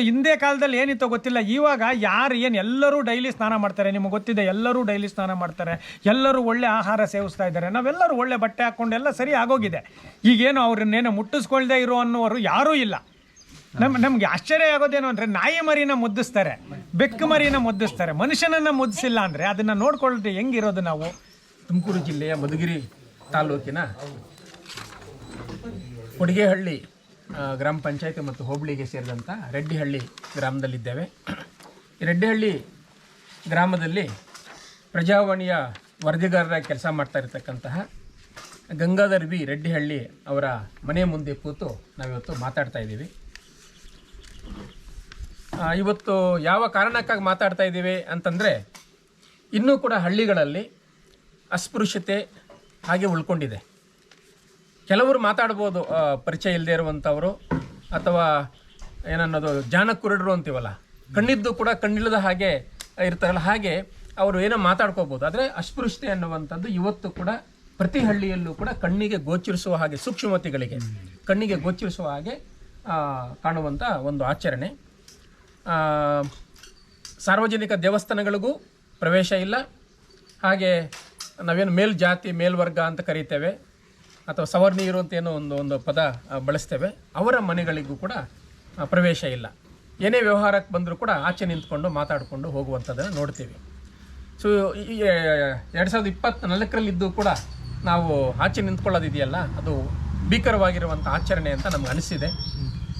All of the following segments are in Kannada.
ಹಿಂದೆ ಕಾಲದಲ್ಲಿ ಏನಿತ್ತೋ ಗೊತ್ತಿಲ್ಲ, ಇವಾಗ ಯಾರು ಏನು ಎಲ್ಲರೂ ಡೈಲಿ ಸ್ನಾನ ಮಾಡ್ತಾರೆ. ನಿಮಗೆ ಗೊತ್ತಿದೆ, ಎಲ್ಲರೂ ಡೈಲಿ ಸ್ನಾನ ಮಾಡ್ತಾರೆ, ಎಲ್ಲರೂ ಒಳ್ಳೆ ಆಹಾರ ಸೇವಿಸ್ತಾ ಇದ್ದಾರೆ, ನಾವೆಲ್ಲರೂ ಒಳ್ಳೆ ಬಟ್ಟೆ ಹಾಕ್ಕೊಂಡು ಎಲ್ಲ ಸರಿ ಆಗೋಗಿದೆ. ಈಗೇನು ಅವ್ರನ್ನೇನು ಮುಟ್ಟಿಸ್ಕೊಳ್ದೇ ಇರೋ ಅನ್ನೋರು ಯಾರೂ ಇಲ್ಲ. ನಮ್ಗೆ ಆಶ್ಚರ್ಯ ಆಗೋದೇನು ಅಂದರೆ, ನಾಯಿ ಮರಿನ ಮುದ್ದಿಸ್ತಾರೆ, ಬೆಕ್ಕು ಮರಿನ ಮುದ್ದಿಸ್ತಾರೆ, ಮನುಷ್ಯನನ್ನು ಮುದ್ದಿಸಿಲ್ಲ ಅಂದರೆ ಅದನ್ನು ನೋಡ್ಕೊಳ್ರಿ ಹೆಂಗಿರೋದು ನಾವು. ತುಮಕೂರು ಜಿಲ್ಲೆಯ ಮಧುಗಿರಿ ತಾಲೂಕಿನ ಕೊಡಿಗೆಹಳ್ಳಿ ಗ್ರಾಮ ಪಂಚಾಯತಿ ಮತ್ತು ಹೋಬಳಿಗೆ ಸೇರಿದಂಥ ರೆಡ್ಡಿಹಳ್ಳಿ ಗ್ರಾಮದಲ್ಲಿದ್ದೇವೆ. ಈ ರೆಡ್ಡಿಹಳ್ಳಿ ಗ್ರಾಮದಲ್ಲಿ ಪ್ರಜಾವಾಣಿಯ ವರದಿಗಾರರಾಗಿ ಕೆಲಸ ಮಾಡ್ತಾ ಇರತಕ್ಕಂತಹ ಗಂಗಾಧರ್ ವಿ ರೆಡ್ಡಿಹಳ್ಳಿ ಅವರ ಮನೆ ಮುಂದೆ ಕೂತು ನಾವಿವತ್ತು ಮಾತಾಡ್ತಾ ಇದ್ದೀವಿ. ಇವತ್ತು ಯಾವ ಕಾರಣಕ್ಕಾಗಿ ಮಾತಾಡ್ತಾ ಇದ್ದೀವಿ ಅಂತಂದರೆ, ಇನ್ನೂ ಕೂಡ ಹಳ್ಳಿಗಳಲ್ಲಿ ಅಸ್ಪೃಶ್ಯತೆ ಹಾಗೆ ಉಳ್ಕೊಂಡಿದೆ. ಕೆಲವರು ಮಾತಾಡ್ಬೋದು, ಪರಿಚಯ ಇಲ್ಲದೆ ಇರುವಂಥವರು ಅಥವಾ ಏನನ್ನೋದು ಜಾನ ಕುರುಡರು ಅಂತೀವಲ್ಲ, ಕಣ್ಣಿದ್ದು ಕೂಡ ಕಣ್ಣಿಲ್ಲದ ಹಾಗೆ ಇರ್ತಾರಲ್ಲ, ಹಾಗೆ ಅವರು ಏನೋ ಮಾತಾಡ್ಕೋಬೋದು. ಆದರೆ ಅಸ್ಪೃಶ್ಯತೆ ಅನ್ನುವಂಥದ್ದು ಇವತ್ತು ಕೂಡ ಪ್ರತಿ ಹಳ್ಳಿಯಲ್ಲೂ ಕೂಡ ಕಣ್ಣಿಗೆ ಗೋಚರಿಸುವ ಹಾಗೆ, ಸೂಕ್ಷ್ಮತಿಗಳಿಗೆ ಕಣ್ಣಿಗೆ ಗೋಚರಿಸುವ ಹಾಗೆ ಕಾಣುವಂಥ ಒಂದು ಆಚರಣೆ. ಸಾರ್ವಜನಿಕ ದೇವಸ್ಥಾನಗಳಿಗೂ ಪ್ರವೇಶ ಇಲ್ಲ. ಹಾಗೆ ನಾವೇನು ಮೇಲ್ಜಾತಿ ಮೇಲ್ವರ್ಗ ಅಂತ ಕರೀತೇವೆ ಅಥವಾ ಸವರ್ಣೀಯರು ಅಂತ ಏನೋ ಒಂದು ಪದ ಬಳಸ್ತೇವೆ, ಅವರ ಮನೆಗಳಿಗೂ ಕೂಡ ಪ್ರವೇಶ ಇಲ್ಲ. ಏನೇ ವ್ಯವಹಾರಕ್ಕೆ ಬಂದರೂ ಕೂಡ ಆಚೆ ನಿಂತ್ಕೊಂಡು ಮಾತಾಡಿಕೊಂಡು ಹೋಗುವಂಥದ್ದನ್ನು ನೋಡ್ತೀವಿ. ಸೊ 2024ರಲ್ಲಿದ್ದು ಕೂಡ ನಾವು ಆಚೆ ನಿಂತ್ಕೊಳ್ಳೋದಿದೆಯಲ್ಲ, ಅದು ಭೀಕರವಾಗಿರುವಂಥ ಆಚರಣೆ ಅಂತ ನಮ್ಗೆ ಅನಿಸಿದೆ.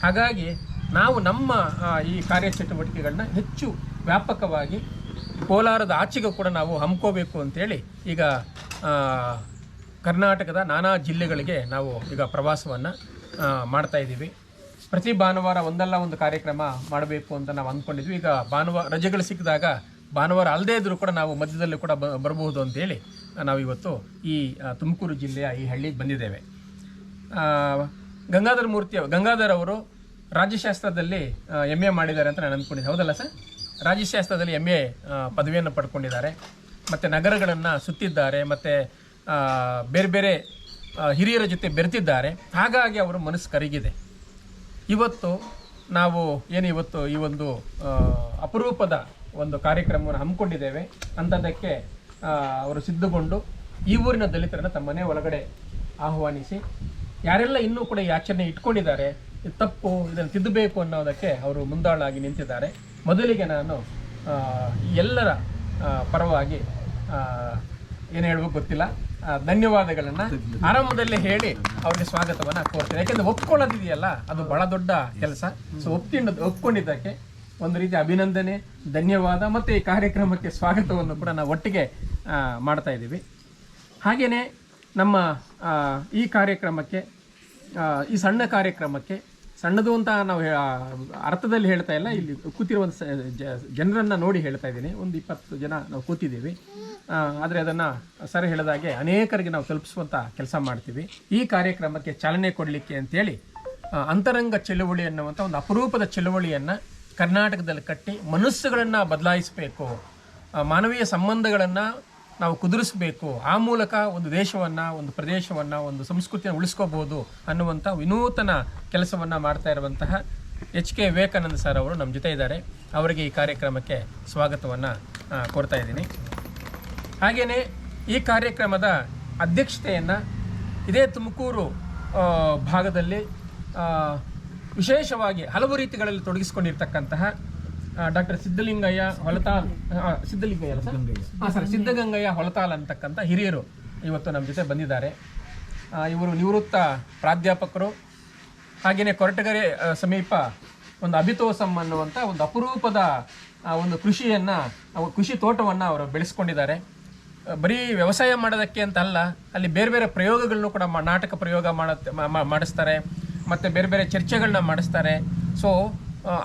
ಹಾಗಾಗಿ ನಾವು ನಮ್ಮ ಈ ಕಾರ್ಯಚಟುವಟಿಕೆಗಳನ್ನ ಹೆಚ್ಚು ವ್ಯಾಪಕವಾಗಿ ಕೋಲಾರದ ಆಚೆಗೂ ಕೂಡ ನಾವು ಹಮ್ಮಿಕೋಬೇಕು ಅಂತೇಳಿ ಈಗ ಕರ್ನಾಟಕದ ನಾನಾ ಜಿಲ್ಲೆಗಳಿಗೆ ನಾವು ಈಗ ಪ್ರವಾಸವನ್ನು ಮಾಡ್ತಾ ಇದ್ದೀವಿ. ಪ್ರತಿ ಭಾನುವಾರ ಒಂದಲ್ಲ ಒಂದು ಕಾರ್ಯಕ್ರಮ ಮಾಡಬೇಕು ಅಂತ ನಾವು ಅಂದ್ಕೊಂಡಿದ್ವಿ. ಈಗ ಭಾನುವಾರ ರಜೆಗಳು ಸಿಕ್ಕಿದಾಗ ಭಾನುವಾರ ಅಲ್ಲದೇ ಇದ್ದರೂ ಕೂಡ ನಾವು ಮಧ್ಯದಲ್ಲಿ ಕೂಡ ಬರಬಹುದು ಅಂತೇಳಿ ನಾವಿವತ್ತು ಈ ತುಮಕೂರು ಜಿಲ್ಲೆಯ ಈ ಹಳ್ಳಿಗೆ ಬಂದಿದ್ದೇವೆ. ಗಂಗಾಧರ್ ಅವರು ರಾಜ್ಯಶಾಸ್ತ್ರದಲ್ಲಿ MA ಮಾಡಿದ್ದಾರೆ ಅಂತ ನಾನು ಅಂದ್ಕೊಂಡಿದ್ದೆ. ಹೌದಲ್ಲ ಸರ್? ರಾಜ್ಯಶಾಸ್ತ್ರದಲ್ಲಿ MA ಪದವಿಯನ್ನು ಪಡ್ಕೊಂಡಿದ್ದಾರೆ, ಮತ್ತು ನಗರಗಳನ್ನು ಸುತ್ತಿದ್ದಾರೆ, ಮತ್ತು ಬೇರೆ ಬೇರೆ ಹಿರಿಯರ ಜೊತೆ ಬೆರೆತಿದ್ದಾರೆ. ಹಾಗಾಗಿ ಅವರ ಮನಸ್ಸು ಕರಗಿದೆ. ಇವತ್ತು ನಾವು ಇವತ್ತು ಈ ಒಂದು ಅಪರೂಪದ ಒಂದು ಕಾರ್ಯಕ್ರಮವನ್ನು ಹಮ್ಮಿಕೊಂಡಿದ್ದೇವೆ. ಅಂಥದ್ದಕ್ಕೆ ಅವರು ಸಿದ್ಧಗೊಂಡು ಈ ಊರಿನ ದಲಿತರನ್ನು ತಮ್ಮ ಮನೆ ಒಳಗಡೆ ಆಹ್ವಾನಿಸಿ, ಯಾರೆಲ್ಲ ಇನ್ನೂ ಕೂಡ ಈ ಆಚರಣೆ ಇಟ್ಕೊಂಡಿದ್ದಾರೆ, ಇದು ತಪ್ಪು, ಇದನ್ನು ತಿದ್ದಬೇಕು ಅನ್ನೋದಕ್ಕೆ ಅವರು ಮುಂದಾಳಾಗಿ ನಿಂತಿದ್ದಾರೆ. ಮೊದಲಿಗೆ ನಾನು ಎಲ್ಲರ ಪರವಾಗಿ ಏನು ಹೇಳ್ಬೇಕು ಗೊತ್ತಿಲ್ಲ, ಧನ್ಯವಾದಗಳನ್ನು ಆರಂಭದಲ್ಲೇ ಹೇಳಿ ಅವರಿಗೆ ಸ್ವಾಗತವನ್ನು ಕೋರ್ತೇನೆ. ಯಾಕೆಂದರೆ ಒಪ್ಕೊಳ್ಳೋದಿದೆಯಲ್ಲ, ಅದು ಬಹಳ ದೊಡ್ಡ ಕೆಲಸ. ಸೊ ಒಪ್ಕೊಂಡಿದ್ದಕ್ಕೆ ಒಂದು ರೀತಿ ಅಭಿನಂದನೆ, ಧನ್ಯವಾದ, ಮತ್ತು ಈ ಕಾರ್ಯಕ್ರಮಕ್ಕೆ ಸ್ವಾಗತವನ್ನು ಕೂಡ ನಾವು ಒಟ್ಟಿಗೆ ಮಾಡ್ತಾ ಇದ್ದೀವಿ. ಹಾಗೆಯೇ ನಮ್ಮ ಈ ಕಾರ್ಯಕ್ರಮಕ್ಕೆ, ಈ ಸಣ್ಣ ಕಾರ್ಯಕ್ರಮಕ್ಕೆ, ಸಣ್ಣದು ಅಂತ ನಾವು ಅರ್ಥದಲ್ಲಿ ಹೇಳ್ತಾ ಇಲ್ಲ, ಇಲ್ಲಿ ಕೂತಿರುವಂಥ ಜನರನ್ನು ನೋಡಿ ಹೇಳ್ತಾ ಇದ್ದೀನಿ. ಒಂದು 20 ಜನ ನಾವು ಕೂತಿದ್ದೀವಿ. ಆದರೆ ಅದನ್ನು ಸರ್ ಹೇಳಿದಾಗೆ ಅನೇಕರಿಗೆ ನಾವು ತಲುಪಿಸುವಂಥ ಕೆಲಸ ಮಾಡ್ತೀವಿ. ಈ ಕಾರ್ಯಕ್ರಮಕ್ಕೆ ಚಾಲನೆ ಕೊಡಲಿಕ್ಕೆ ಅಂತೇಳಿ ಅಂತರಂಗ ಚಳುವಳಿ ಅನ್ನುವಂಥ ಒಂದು ಅಪರೂಪದ ಚಳುವಳಿಯನ್ನು ಕರ್ನಾಟಕದಲ್ಲಿ ಕಟ್ಟಿ ಮನಸ್ಸುಗಳನ್ನು ಬದಲಾಯಿಸಬೇಕು, ಮಾನವೀಯ ಸಂಬಂಧಗಳನ್ನು ನಾವು ಕುದುರಿಸಬೇಕು, ಆ ಮೂಲಕ ಒಂದು ದೇಶವನ್ನು, ಒಂದು ಪ್ರದೇಶವನ್ನು, ಒಂದು ಸಂಸ್ಕೃತಿಯನ್ನು ಉಳಿಸ್ಕೋಬೋದು ಅನ್ನುವಂಥ ವಿನೂತನ ಕೆಲಸವನ್ನು ಮಾಡ್ತಾ ಇರುವಂತಹ HK ವಿವೇಕಾನಂದ ಸರ್ ಅವರು ನಮ್ಮ ಜೊತೆ ಇದ್ದಾರೆ. ಅವರಿಗೆ ಈ ಕಾರ್ಯಕ್ರಮಕ್ಕೆ ಸ್ವಾಗತವನ್ನು ಕೋರ್ತಾ ಇದ್ದೀನಿ. ಹಾಗೆಯೇ ಈ ಕಾರ್ಯಕ್ರಮದ ಅಧ್ಯಕ್ಷತೆಯನ್ನು ಇದೇ ತುಮಕೂರು ಭಾಗದಲ್ಲಿ ವಿಶೇಷವಾಗಿ ಹಲವು ರೀತಿಗಳಲ್ಲಿ ತೊಡಗಿಸಿಕೊಂಡಿರ್ತಕ್ಕಂತಹ ಡಾಕ್ಟರ್ ಸಿದ್ಧಗಂಗಯ್ಯ ಹೊಲತಾಲ್ ಅಂತಕ್ಕಂಥ ಹಿರಿಯರು ಇವತ್ತು ನಮ್ಮ ಜೊತೆ ಬಂದಿದ್ದಾರೆ. ಇವರು ನಿವೃತ್ತ ಪ್ರಾಧ್ಯಾಪಕರು. ಹಾಗೆಯೇ ಕೊರಟಗೆರೆ ಸಮೀಪ ಒಂದು ಅಭಿತೋಸಮ್ ಅನ್ನುವಂಥ ಒಂದು ಅಪರೂಪದ ಒಂದು ಕೃಷಿ ತೋಟವನ್ನು ಅವರು ಬೆಳೆಸ್ಕೊಂಡಿದ್ದಾರೆ. ಬರೀ ವ್ಯವಸಾಯ ಮಾಡೋದಕ್ಕೆ ಅಂತ ಅಲ್ಲ, ಅಲ್ಲಿ ಬೇರೆ ಬೇರೆ ಪ್ರಯೋಗಗಳನ್ನು ಕೂಡ ನಾಟಕ ಪ್ರಯೋಗ ಮಾಡಿಸ್ತಾರೆ, ಮತ್ತು ಬೇರೆ ಬೇರೆ ಚರ್ಚೆಗಳನ್ನ ಮಾಡಿಸ್ತಾರೆ. ಸೊ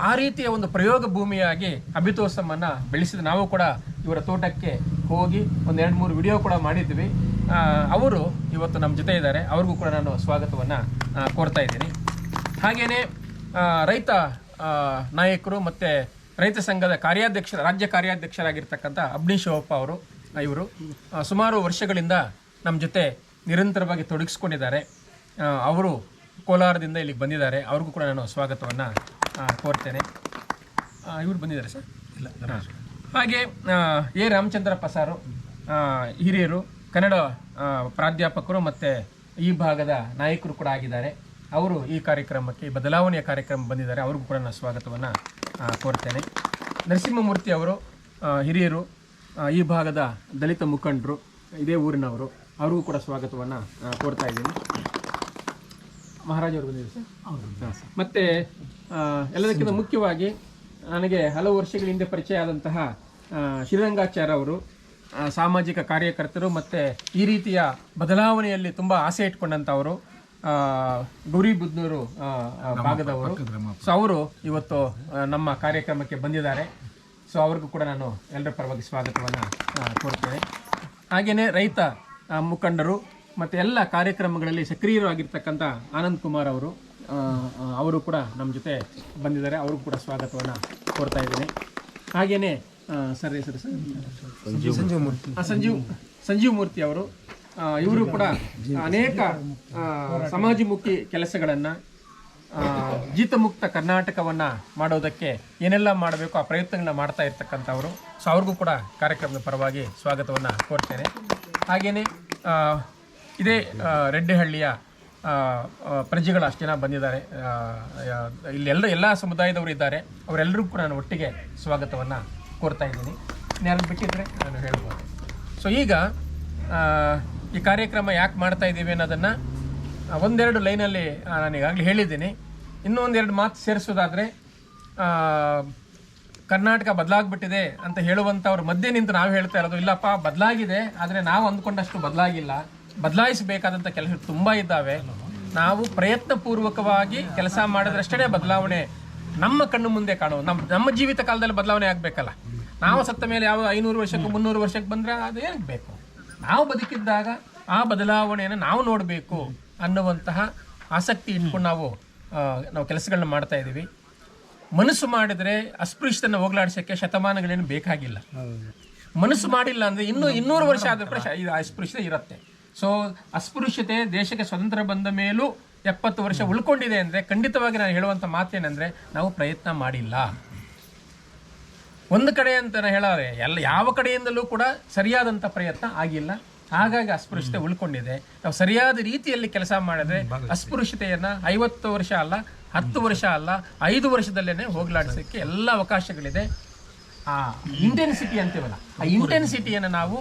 ಆ ರೀತಿಯ ಒಂದು ಪ್ರಯೋಗ ಭೂಮಿಯಾಗಿ ಅಭಿತೋಸಮನ್ನು ಬೆಳೆಸಿದ ನಾವು ಕೂಡ ಇವರ ತೋಟಕ್ಕೆ ಹೋಗಿ ಒಂದು 2-3 ವಿಡಿಯೋ ಕೂಡ ಮಾಡಿದ್ವಿ. ಅವರು ಇವತ್ತು ನಮ್ಮ ಜೊತೆ ಇದ್ದಾರೆ. ಅವ್ರಿಗೂ ಕೂಡ ನಾನು ಸ್ವಾಗತವನ್ನು ಕೋರ್ತಾ ಇದ್ದೀನಿ. ಹಾಗೆಯೇ ರೈತ ನಾಯಕರು ಮತ್ತು ರೈತ ಸಂಘದ ರಾಜ್ಯ ಕಾರ್ಯಾಧ್ಯಕ್ಷರಾಗಿರ್ತಕ್ಕಂಥ ಅಬ್ನಿ ಶಿವಪ್ಪ ಇವರು ಸುಮಾರು ವರ್ಷಗಳಿಂದ ನಮ್ಮ ಜೊತೆ ನಿರಂತರವಾಗಿ ತೊಡಗಿಸ್ಕೊಂಡಿದ್ದಾರೆ. ಅವರು ಕೋಲಾರದಿಂದ ಇಲ್ಲಿಗೆ ಬಂದಿದ್ದಾರೆ. ಅವ್ರಿಗೂ ಕೂಡ ನಾನು ಸ್ವಾಗತವನ್ನು ಕೋರ್ತೇನೆ. ಇವ್ರು ಬಂದಿದ್ದಾರೆ ಸರ್ ಇಲ್ಲ. ಹಾಗೆ ಎ ರಾಮಚಂದ್ರಪ್ಪ ಸಾರು ಹಿರಿಯರು, ಕನ್ನಡ ಪ್ರಾಧ್ಯಾಪಕರು ಮತ್ತು ಈ ಭಾಗದ ನಾಯಕರು ಕೂಡ ಆಗಿದ್ದಾರೆ. ಅವರು ಈ ಕಾರ್ಯಕ್ರಮಕ್ಕೆ, ಬದಲಾವಣೆಯ ಕಾರ್ಯಕ್ರಮ ಬಂದಿದ್ದಾರೆ. ಅವ್ರಿಗೂ ಕೂಡ ನಾನು ಸ್ವಾಗತವನ್ನು ಕೋರ್ತೇನೆ. ನರಸಿಂಹಮೂರ್ತಿ ಅವರು ಹಿರಿಯರು, ಈ ಭಾಗದ ದಲಿತ ಮುಖಂಡರು, ಇದೇ ಊರಿನವರು, ಅವ್ರಿಗೂ ಕೂಡ ಸ್ವಾಗತವನ್ನು ಕೋರ್ತಾ ಇದ್ದೀನಿ. ಮಹಾರಾಜ್ ಅವರು ಬಂದಿದ್ದಾರೆ ಸರ್. ಮತ್ತು ಎಲ್ಲದಕ್ಕಿಂತ ಮುಖ್ಯವಾಗಿ ನನಗೆ ಹಲವು ವರ್ಷಗಳ ಹಿಂದೆ ಪರಿಚಯ ಆದಂತಹ ಶ್ರೀರಂಗಾಚಾರ್ಯ ಅವರು, ಸಾಮಾಜಿಕ ಕಾರ್ಯಕರ್ತರು ಮತ್ತು ಈ ರೀತಿಯ ಬದಲಾವಣೆಯಲ್ಲಿ ತುಂಬ ಆಸೆ ಇಟ್ಕೊಂಡಂಥವರು, ಗೌರಿಬಿದನೂರು ಭಾಗದವರು. ಸೊ ಅವರು ಇವತ್ತು ನಮ್ಮ ಕಾರ್ಯಕ್ರಮಕ್ಕೆ ಬಂದಿದ್ದಾರೆ. ಸೊ ಅವ್ರಿಗೂ ಕೂಡ ನಾನು ಎಲ್ಲರ ಪರವಾಗಿ ಸ್ವಾಗತವನ್ನು ಕೋರ್ತೇನೆ. ಹಾಗೆಯೇ ರೈತ ಮುಖಂಡರು ಮತ್ತು ಎಲ್ಲ ಕಾರ್ಯಕ್ರಮಗಳಲ್ಲಿ ಸಕ್ರಿಯರಾಗಿರ್ತಕ್ಕಂಥ ಆನಂದ್ ಕುಮಾರ್ ಅವರು ಕೂಡ ನಮ್ಮ ಜೊತೆ ಬಂದಿದ್ದಾರೆ. ಅವ್ರಿಗೂ ಕೂಡ ಸ್ವಾಗತವನ್ನು ಕೋರ್ತಾ ಇದ್ದೀನಿ. ಹಾಗೆಯೇ ಸರ್ ಹೆಸರು ಸಂಜೀವ್ ಮೂರ್ತಿ ಅವರು, ಇವರು ಕೂಡ ಅನೇಕ ಸಮಾಜಮುಖಿ ಕೆಲಸಗಳನ್ನು, ಜೀತಮುಕ್ತ ಕರ್ನಾಟಕವನ್ನು ಮಾಡೋದಕ್ಕೆ ಏನೆಲ್ಲ ಮಾಡಬೇಕು ಆ ಪ್ರಯತ್ನಗಳನ್ನ ಮಾಡ್ತಾ ಇರ್ತಕ್ಕಂಥವರು. ಸೊ ಅವ್ರಿಗೂ ಕೂಡ ಕಾರ್ಯಕ್ರಮದ ಪರವಾಗಿ ಸ್ವಾಗತವನ್ನು ಕೋರ್ತೇನೆ. ಹಾಗೆಯೇ ಇದೇ ರೆಡ್ಡಿಹಳ್ಳಿಯ ಪ್ರಜೆಗಳು ಅಷ್ಟು ಜನ ಬಂದಿದ್ದಾರೆ. ಇಲ್ಲಿ ಎಲ್ಲ ಸಮುದಾಯದವರು ಇದ್ದಾರೆ. ಅವರೆಲ್ಲರಿಗೂ ಕೂಡ ನಾನು ಒಟ್ಟಿಗೆ ಸ್ವಾಗತವನ್ನು ಕೋರ್ತಾ ಇದ್ದೀನಿ. ಯಾರು ಬಿಟ್ಟಿದ್ರೆ ನಾನು ಹೇಳ್ಬೋದು. ಸೊ ಈಗ ಈ ಕಾರ್ಯಕ್ರಮ ಯಾಕೆ ಮಾಡ್ತಾ ಇದ್ದೀವಿ ಅನ್ನೋದನ್ನು ಒಂದೆರಡು ಲೈನಲ್ಲಿ ನಾನು ಈಗಾಗಲೇ ಹೇಳಿದ್ದೀನಿ. ಇನ್ನೂ ಒಂದೆರಡು ಮಾತು ಸೇರಿಸೋದಾದರೆ, ಕರ್ನಾಟಕ ಬದಲಾಗ್ಬಿಟ್ಟಿದೆ ಅಂತ ಹೇಳುವಂಥವ್ರ ಮಧ್ಯೆ ನಿಂತು ನಾವು ಹೇಳ್ತಾ ಇರೋದು, ಇಲ್ಲಪ್ಪ ಬದಲಾಗಿದೆ, ಆದರೆ ನಾವು ಅಂದ್ಕೊಂಡಷ್ಟು ಬದಲಾಗಿಲ್ಲ, ಬದಲಾಯಿಸಬೇಕಾದಂಥ ಕೆಲಸ ತುಂಬ ಇದ್ದಾವೆ. ನಾವು ಪ್ರಯತ್ನಪೂರ್ವಕವಾಗಿ ಕೆಲಸ ಮಾಡಿದ್ರಷ್ಟೇ ಬದಲಾವಣೆ ನಮ್ಮ ಕಣ್ಣು ಮುಂದೆ ಕಾಣುವ. ನಮ್ಮ ಜೀವಿತ ಕಾಲದಲ್ಲಿ ಬದಲಾವಣೆ ಆಗಬೇಕಲ್ಲ. ನಾವು ಸತ್ತ ಮೇಲೆ ಯಾವ 500 ವರ್ಷಕ್ಕೆ 300 ವರ್ಷಕ್ಕೆ ಬಂದರೆ ಅದು ಏನಕ್ಕೆ ಬೇಕು? ನಾವು ಬದುಕಿದ್ದಾಗ ಆ ಬದಲಾವಣೆಯನ್ನು ನಾವು ನೋಡಬೇಕು ಅನ್ನುವಂತಹ ಆಸಕ್ತಿ ಇಟ್ಕೊಂಡು ನಾವು ಕೆಲಸಗಳನ್ನ ಮಾಡ್ತಾ ಇದ್ದೀವಿ. ಮನಸ್ಸು ಮಾಡಿದರೆ ಅಸ್ಪೃಶ್ಯತೆಯನ್ನು ಹೋಗಲಾಡಿಸೋಕ್ಕೆ ಶತಮಾನಗಳೇನು ಬೇಕಾಗಿಲ್ಲ. ಮನಸ್ಸು ಮಾಡಿಲ್ಲ ಅಂದರೆ ಇನ್ನೂ 200 ವರ್ಷ ಆದರೂ ಕೂಡ ಅಸ್ಪೃಶ್ಯತೆ ಇರುತ್ತೆ. ಸೊ ಅಸ್ಪೃಶ್ಯತೆ ದೇಶಕ್ಕೆ ಸ್ವತಂತ್ರ ಬಂದ ಮೇಲೂ 70 ವರ್ಷ ಉಳ್ಕೊಂಡಿದೆ ಅಂದರೆ ಖಂಡಿತವಾಗಿ ನಾನು ಹೇಳುವಂಥ ಮಾತೇನೆಂದರೆ ನಾವು ಪ್ರಯತ್ನ ಮಾಡಿಲ್ಲ. ಒಂದು ಕಡೆ ಅಂತ ಹೇಳೋರೆ ಯಾವ ಕಡೆಯಿಂದಲೂ ಕೂಡ ಸರಿಯಾದಂಥ ಪ್ರಯತ್ನ ಆಗಿಲ್ಲ. ಹಾಗಾಗಿ ಅಸ್ಪೃಶ್ಯತೆ ಉಳ್ಕೊಂಡಿದೆ. ನಾವು ಸರಿಯಾದ ರೀತಿಯಲ್ಲಿ ಕೆಲಸ ಮಾಡಿದ್ರೆ ಅಸ್ಪೃಶ್ಯತೆಯನ್ನು 50 ವರ್ಷ ಅಲ್ಲ, 10 ವರ್ಷ ಅಲ್ಲ, 5 ವರ್ಷದಲ್ಲೇ ಹೋಗಲಾಡಿಸೋಕ್ಕೆ ಎಲ್ಲ ಅವಕಾಶಗಳಿದೆ. ಆ ಇಂಟೆನ್ಸಿಟಿ ಅಂತೀವಲ್ಲ, ಆ ಇಂಟೆನ್ಸಿಟಿಯನ್ನು ನಾವು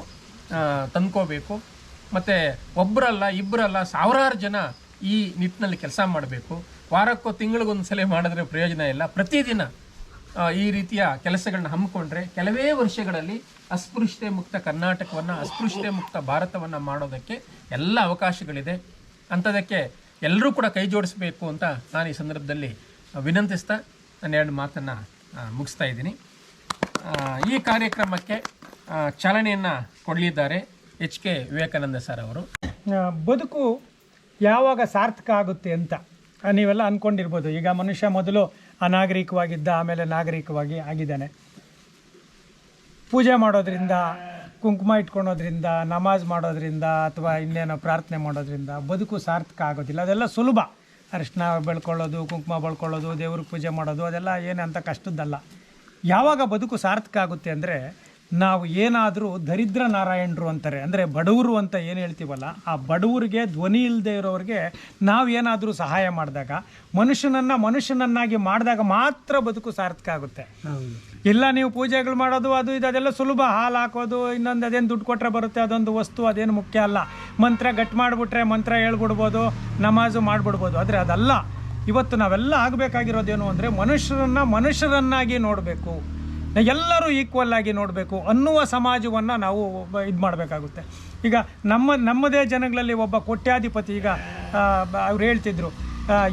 ತಂದ್ಕೋಬೇಕು. ಮತ್ತು ಒಬ್ಬರಲ್ಲ, ಇಬ್ಬರಲ್ಲ, ಸಾವಿರಾರು ಜನ ಈ ನಿಟ್ಟಿನಲ್ಲಿ ಕೆಲಸ ಮಾಡಬೇಕು. ವಾರಕ್ಕೋ ತಿಂಗಳಿಗೊಂದು ಸಲ ಮಾಡಿದ್ರೆ ಪ್ರಯೋಜನ ಇಲ್ಲ. ಪ್ರತಿದಿನ ಈ ರೀತಿಯ ಕೆಲಸಗಳನ್ನ ಹಮ್ಮಿಕೊಂಡ್ರೆ ಕೆಲವೇ ವರ್ಷಗಳಲ್ಲಿ ಅಸ್ಪೃಶ್ಯತೆ ಮುಕ್ತ ಕರ್ನಾಟಕವನ್ನು, ಅಸ್ಪೃಶ್ಯತೆ ಮುಕ್ತ ಭಾರತವನ್ನು ಮಾಡೋದಕ್ಕೆ ಎಲ್ಲ ಅವಕಾಶಗಳಿದೆ. ಅಂಥದಕ್ಕೆ ಎಲ್ಲರೂ ಕೂಡ ಕೈ ಜೋಡಿಸಬೇಕು ಅಂತ ನಾನು ಈ ಸಂದರ್ಭದಲ್ಲಿ ವಿನಂತಿಸ್ತಾ ನಾನು 2 ಮಾತನ್ನು ಮುಗಿಸ್ತಾ ಇದ್ದೀನಿ. ಈ ಕಾರ್ಯಕ್ರಮಕ್ಕೆ ಚಾಲನೆಯನ್ನು ಕೊಡಲಿದ್ದಾರೆ HK ವಿವೇಕಾನಂದ ಸರ್ ಅವರು. ಬದುಕು ಯಾವಾಗ ಸಾರ್ಥಕ ಆಗುತ್ತೆ ಅಂತ ನೀವೆಲ್ಲ ಅಂದ್ಕೊಂಡಿರ್ಬೋದು. ಈಗ ಮನುಷ್ಯ ಮೊದಲು ಅನಾಗರಿಕವಾಗಿದ್ದ, ಆಮೇಲೆ ನಾಗರಿಕವಾಗಿ ಆಗಿದ್ದಾನೆ. ಪೂಜೆ ಮಾಡೋದ್ರಿಂದ, ಕುಂಕುಮ ಇಟ್ಕೊಳೋದ್ರಿಂದ, ನಮಾಜ್ ಮಾಡೋದ್ರಿಂದ ಅಥವಾ ಇನ್ನೇನೋ ಪ್ರಾರ್ಥನೆ ಮಾಡೋದ್ರಿಂದ ಬದುಕು ಸಾರ್ಥಕ ಆಗೋದಿಲ್ಲ. ಅದೆಲ್ಲ ಸುಲಭ. ಅರಿಶಿನ ಬೆಳ್ಕೊಳ್ಳೋದು, ಕುಂಕುಮ ಬೆಳ್ಕೊಳ್ಳೋದು, ದೇವ್ರಿಗೆ ಪೂಜೆ ಮಾಡೋದು, ಅದೆಲ್ಲ ಏನಂತ ಕಷ್ಟದ್ದಲ್ಲ. ಯಾವಾಗ ಬದುಕು ಸಾರ್ಥಕ ಆಗುತ್ತೆ ಅಂದರೆ, ನಾವು ಏನಾದರೂ ದರಿದ್ರ ನಾರಾಯಣರು ಅಂತಾರೆ, ಅಂದರೆ ಬಡವರು ಅಂತ ಏನು ಹೇಳ್ತೀವಲ್ಲ, ಆ ಬಡವರಿಗೆ, ಧ್ವನಿ ಇಲ್ಲದೆ ಇರೋರಿಗೆ ನಾವು ಏನಾದರೂ ಸಹಾಯ ಮಾಡಿದಾಗ, ಮನುಷ್ಯನನ್ನಾಗಿ ಮಾಡಿದಾಗ ಮಾತ್ರ ಬದುಕು ಸಾರ್ಥಕ ಆಗುತ್ತೆ. ಇಲ್ಲ ನೀವು ಪೂಜೆಗಳು ಮಾಡೋದು ಅದು ಇದು ಅದೆಲ್ಲ ಸುಲಭ. ಹಾಲು ಹಾಕೋದು, ಇನ್ನೊಂದು ಅದೇನು ದುಡ್ಡು ಕೊಟ್ಟರೆ ಬರುತ್ತೆ, ಅದೊಂದು ವಸ್ತು, ಅದೇನು ಮುಖ್ಯ ಅಲ್ಲ. ಮಂತ್ರ ಗಟ್ಟಿ ಮಾಡಿಬಿಟ್ರೆ ಮಂತ್ರ ಹೇಳ್ಬಿಡ್ಬೋದು, ನಮಾಜು ಮಾಡಿಬಿಡ್ಬೋದು. ಆದರೆ ಅದಲ್ಲ. ಇವತ್ತು ನಾವೆಲ್ಲ ಆಗಬೇಕಾಗಿರೋದೇನು ಅಂದರೆ ಮನುಷ್ಯರನ್ನಾಗಿ ನೋಡಬೇಕು, ಎಲ್ಲರೂ ಈಕ್ವಲ್ ಆಗಿ ನೋಡಬೇಕು ಅನ್ನುವ ಸಮಾಜವನ್ನು ನಾವು ಇದು ಮಾಡಬೇಕಾಗುತ್ತೆ. ಈಗ ನಮ್ಮದೇ ಜನಗಳಲ್ಲಿ ಒಬ್ಬ ಕೋಟ್ಯಾಧಿಪತಿ, ಈಗ ಅವ್ರು ಹೇಳ್ತಿದ್ರು